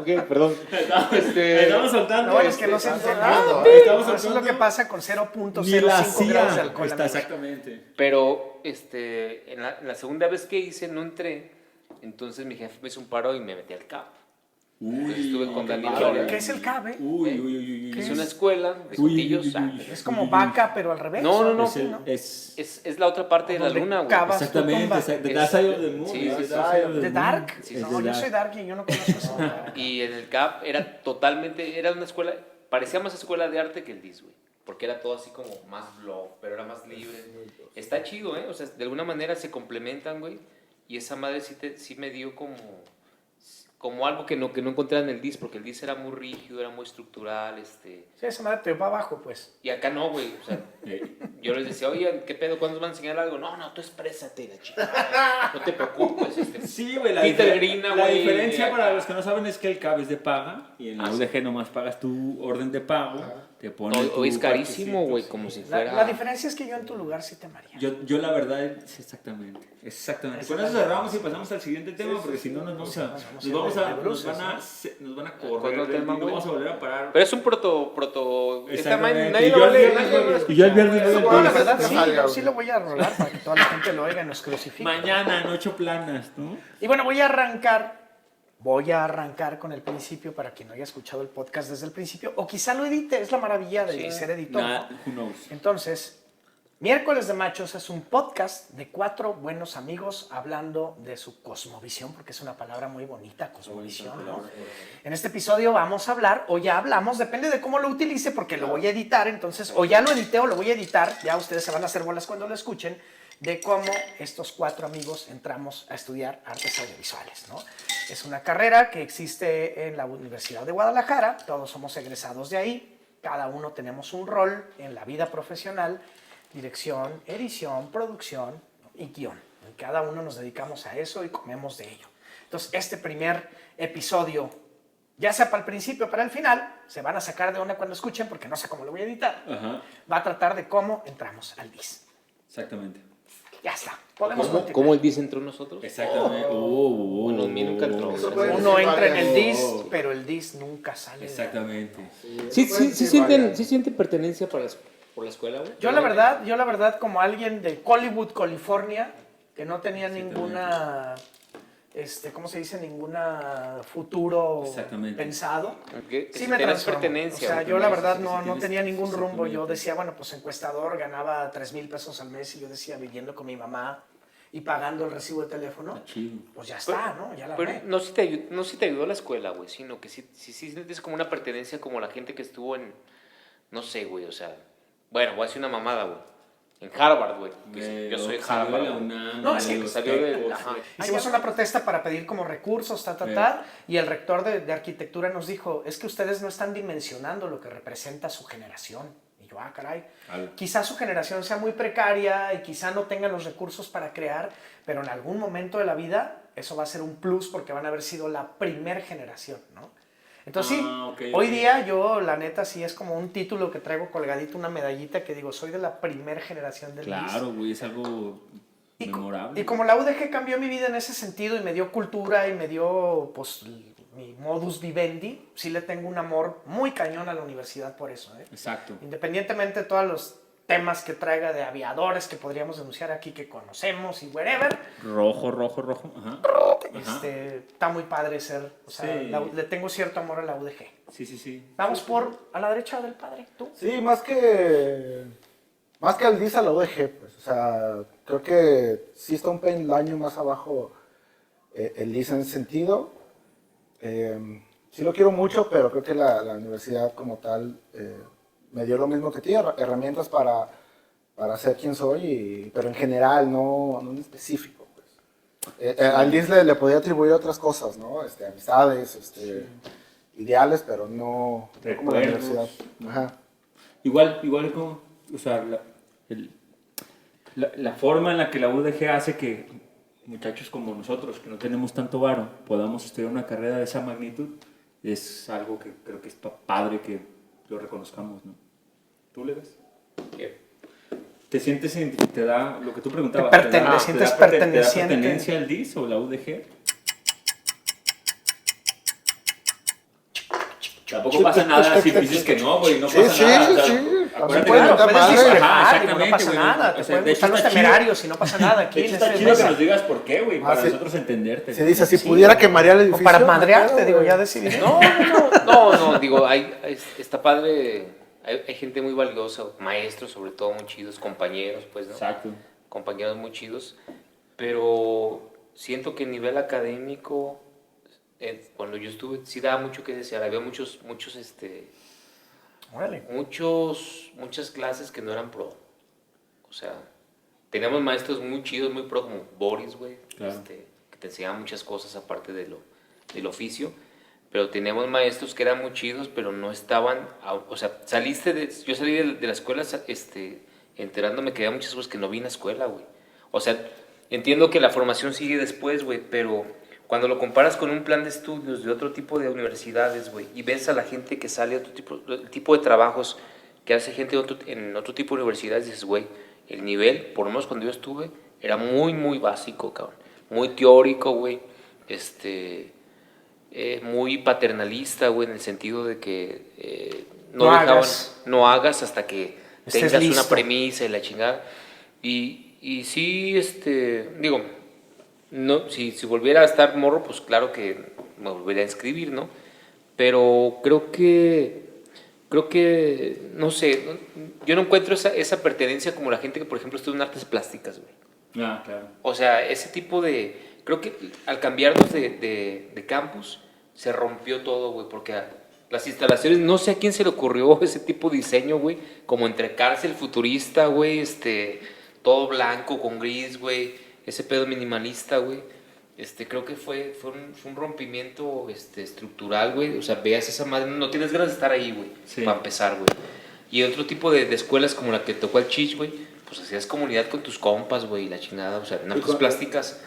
ok, perdón. Estamos soltando. No, es que no se entendió. Estamos Eso es lo soltando. que pasa con Ni la 0.05 grados de CIA alcohol. está amigos. exactamente. Pero en la segunda vez que hice no entré, entonces mi jefe me hizo un paro y me metí al CAP. Entonces estuve con Dani Lora. ¿Qué es el CAB? Uy, uy, uy, uy. Es una escuela de Uy, cotillos. uy, uy, uy. Es como vaca, pero al revés. No, no, no. Es el- ¿no? es- Es la otra parte de la Donde luna, güey. cavas tu exactamente, tumba. The Dark Side of the Moon. Sí, ¿no? sí, The sí. Dark Side of the ¿De Moon. Dark? Sí, Es No, de yo Dark. soy Dark y yo no conozco eso. Y en el CAP era totalmente, era una escuela, parecía más escuela de arte que el DIS, güey. Porque era todo así como más blog, pero era más libre. Está chido, ¿eh? O sea, de alguna manera se complementan, güey. Y esa madre sí me dio como algo que no encontré en el DIS, porque el DIS era muy rígido, era muy estructural, Sí, esa madre te va abajo, pues. Y acá no, güey. O sea, yo les decía, oye, ¿qué pedo? ¿Cuándo nos van a enseñar algo? No, tú exprésate, la chica. No te preocupes. Sí, güey, Peter Grina, la güey, diferencia acá. para los que no saben es que el CAB es de paga y en la UDG nomás pagas tu orden de pago, te ponen Hoy es tu carísimo, parquecito, güey, sí. como si La fuera... diferencia es que yo en tu lugar sí te amaría. Yo la verdad, sí, exactamente. Con eso cerramos y pasamos al siguiente tema, porque si no nos vamos a... Nos van a correr, Otro tema, y no güey. vamos a volver a parar. Pero es un proto... Esta Exactamente. nadie Y lo yo va a el leer, viernes nadie lo va a voy- y yo el viernes escuchar, voy güey. al No, la DIS. verdad, No sí, salga, yo güey. sí lo voy a rolar para que toda la gente lo oiga y nos crucifique. Mañana en 8 planas, ¿no? Y bueno, voy a arrancar con el principio para quien no haya escuchado el podcast desde el principio, o quizá lo edite, es la maravilla de ser editor. ¿no? Who knows. Entonces, Miércoles de Machos es un podcast de 4 buenos amigos hablando de su cosmovisión, porque es una palabra muy bonita, cosmovisión, ¿no? En este episodio vamos a hablar, o ya hablamos, depende de cómo lo utilice, porque lo voy a editar, entonces, o ya lo edité o lo voy a editar, ya ustedes se van a hacer bolas cuando lo escuchen, de cómo estos 4 amigos entramos a estudiar artes audiovisuales, ¿no? Es una carrera que existe en la Universidad de Guadalajara, todos somos egresados de ahí, cada uno tenemos un rol en la vida profesional, dirección, edición, producción y guión. Y cada uno nos dedicamos a eso y comemos de ello. Entonces, este primer episodio, ya sea para el principio o para el final, se van a sacar de onda cuando escuchen, porque no sé cómo lo voy a editar, Ajá, va a tratar de cómo entramos al DIS. exactamente. Ya está, podemos continuar. ¿Cómo el dice entre nosotros? Exactamente. Bueno, en mí nunca entró. Eso puede Uno decir entra en el DIS, Oh. pero el DIS nunca sale. Exactamente. Sí puede decir sienten varias. pertenencia por la escuela, güey. Yo la verdad, como alguien de Hollywood, California, que no tenía ninguna, ¿cómo se dice? Ninguna futuro Exactamente. pensado. Que Sí si me tenías transformó. pertenencia, O sea, güey. yo la verdad sí, no, sí, no tienes- tenía ningún rumbo. Yo exactamente. decía, bueno, pues encuestador, ganaba 3,000 pesos al mes y yo decía, viviendo con mi mamá y pagando el recibo de teléfono, Está chido. pues ya está, ¿no? Ya la Pero armé. no si te ayudó la escuela, güey, sino que sí sientes como una pertenencia como la gente que estuvo en, no sé, güey, o sea, bueno, voy a decir una mamada, güey, en Harvard, güey, que yo soy Salió de Harvard, la güey. UNAM, No, es que los salió de- tecos, ajá. Hicimos una protesta para pedir como recursos, y el rector de arquitectura nos dijo, es que ustedes no están dimensionando lo que representa su generación. Y yo, caray, Al- quizás su generación sea muy precaria y quizá no tengan los recursos para crear, pero en algún momento de la vida eso va a ser un plus porque van a haber sido la primer generación, ¿no? Entonces ok, hoy ok. día yo, la neta, sí es como un título que traigo colgadito, una medallita que digo, soy de la primer generación del MIS. Claro, güey, es algo Y, memorable. y como la UDG cambió mi vida en ese sentido y me dio cultura y me dio, pues, mi modus vivendi, sí le tengo un amor muy cañón a la universidad por eso, ¿eh? Exacto. Independientemente de todos los temas que traiga de aviadores que podríamos denunciar aquí, que conocemos y wherever, Rojo. Ajá. Ajá. está muy padre ser, o sea, Sí. le tengo cierto amor a la UDG. Sí. Vamos a la derecha del padre, tú. Sí, más que al DIS a la UDG, pues, o sea, creo que sí está un peldaño más abajo el DIS en ese sentido. Sí lo quiero mucho, pero creo que la universidad como tal me dio lo mismo que ti, herramientas para ser quien soy, pero en general, no en específico. Pues. Al DIS le podía atribuir otras cosas, ¿no? Amistades, ideales, pero no como la Recuerdos. universidad. Ajá. Igual es como, o sea, la forma en la que la UDG hace que muchachos como nosotros, que no tenemos tanto varo, podamos estudiar una carrera de esa magnitud, es algo que creo que es padre que lo reconozcamos, ¿no? ¿Tú le ves? ¿Te sientes, te da lo que tú preguntabas? ¿Te sientes perteneciente? ¿Te da pertenencia al DIS o la UDG? Tampoco pasa nada si dices que no, güey, no pasa nada. O sea, acuérdate Claro, que- puedes Ajá, discrepar y no exactamente, pasa güey. nada. O Te sea, pueden de hecho gustar los está chido. temerarios y no pasa nada aquí De en hecho, está esta chido que mesa. nos digas por qué, güey, para sí. nosotros entenderte. Se dice, si Sí, pudiera güey. quemaría el O edificio. para no madrearte, pedo, digo, güey. ya decidí. No, digo, está padre, hay gente muy valiosa, maestros sobre todo muy chidos, compañeros, pues, ¿no? Exacto. Compañeros muy chidos, pero siento que a nivel académico, cuando yo estuve, sí daba mucho que desear, había Órale. muchas clases que no eran pro, o sea, teníamos maestros muy chidos, muy pro, como Boris, güey, Claro. que te enseñaban muchas cosas aparte del oficio, pero teníamos maestros que eran muy chidos, pero no estaban, o sea, yo salí de la escuela, enterándome que había muchas cosas que no vi en la escuela, güey. O sea, entiendo que la formación sigue después, güey, pero cuando lo comparas con un plan de estudios de otro tipo de universidades, güey, y ves a la gente que sale el tipo de trabajos que hace gente en otro tipo de universidades, dices, güey, el nivel, por lo menos cuando yo estuve, era muy, muy básico, cabrón. Muy teórico, güey. Muy paternalista, güey, en el sentido de que No hagas. no hagas hasta que Estés tengas listo. una premisa y la chingada. Y sí, digo, no, si volviera a estar morro, pues claro que me volvería a inscribir, ¿no? Pero creo que, no sé, yo no encuentro esa pertenencia como la gente que, por ejemplo, estudia en artes plásticas, güey. Ah, claro. O sea, ese tipo de... Creo que al cambiarnos de campus se rompió todo, güey, porque las instalaciones, no sé a quién se le ocurrió ese tipo de diseño, güey, como entre cárcel futurista, güey, todo blanco con gris, güey, ese pedo minimalista, güey. Creo que fue un rompimiento estructural, güey. O sea, veas esa madre, no tienes ganas de estar ahí, güey, Sí. para empezar, güey. Y otro tipo de escuelas como la que tocó el Chich, güey, pues hacías comunidad con tus compas, güey, y la chingada. O sea, en artes plásticas,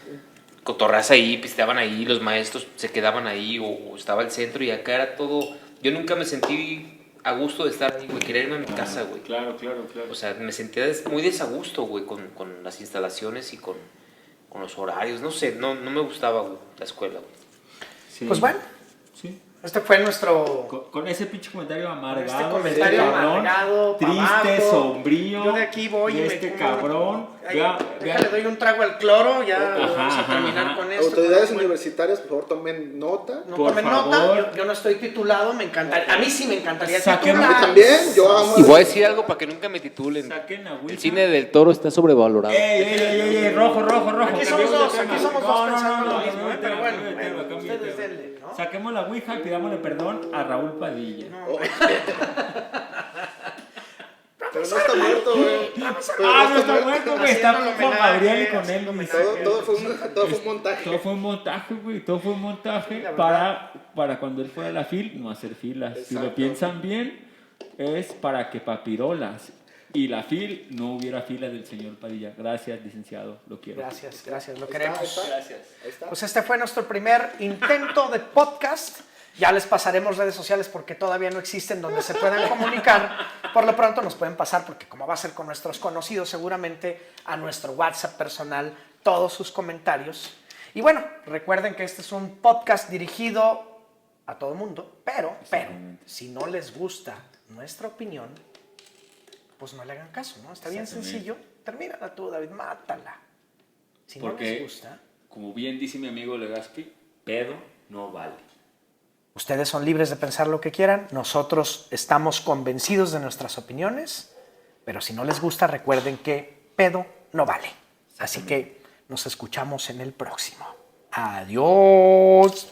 cotorras ahí, pisteaban ahí, los maestros se quedaban ahí, o estaba el centro, y acá era todo... Yo nunca me sentí a gusto de estar ahí, güey, quería irme a mi casa, güey. Claro. O sea, me sentía muy desagusto, güey, con las instalaciones y con los horarios. No sé, no me gustaba, güey, la escuela, güey. Sí. Pues bueno, Sí. este fue nuestro... Con ese pinche comentario amargado. Este de comentario cabrón, amargado, pa' triste, abajo. sombrío. Yo de aquí voy de y me este como- cabrón. Ay, Ya, déjale, doy un trago al cloro, ya Ajá, vamos a ajá, terminar ajá. con esto. Autoridades Bueno, universitarias, por favor, tomen nota. no por tomen favor. nota, yo no estoy titulado, me encantaría, a mí sí me encantaría Saquemos titular. También, yo amo. Y voy a decir algo para que nunca me titulen. Saquen la Ouija. El cine del Toro está sobrevalorado. ¡Ey! Rojo. Aquí somos Cambiemos de dos, tema. aquí somos dos pensando lo mismo, cambia de pero tema, bueno, cambia de tema, cambia de ustedes tema. denle, ¿no? Saquemos la Ouija y pidámosle perdón a Raúl Padilla. Pero no está muerto, güey. No está muerto, güey. Está Haciendo con homenaje, Gabriel y con él. haciendo güey. Todo fue un montaje. Todo fue un montaje, güey. Todo fue un montaje la verdad. para cuando él fuera a la FIL no hacer filas. Si lo Exacto. piensan bien, es para que Papirolas y la FIL no hubiera fila del señor Padilla. Gracias, licenciado. Lo quiero. Gracias, lo Ahí queremos. está. Gracias. Ahí está. Pues este fue nuestro primer intento de podcast. Ya les pasaremos redes sociales porque todavía no existen donde se puedan comunicar. Por lo pronto nos pueden pasar, porque como va a ser con nuestros conocidos, seguramente a nuestro WhatsApp personal todos sus comentarios. Y bueno, recuerden que este es un podcast dirigido a todo mundo, pero si no les gusta nuestra opinión, pues no le hagan caso, ¿no? Está bien Exactamente. sencillo. Termínala tú, David, mátala. Si no Porque, les gusta... como bien dice mi amigo Legaspi, pedo no vale. Ustedes son libres de pensar lo que quieran, nosotros estamos convencidos de nuestras opiniones, pero si no les gusta, recuerden que pedo no vale. Así que nos escuchamos en el próximo. Adiós.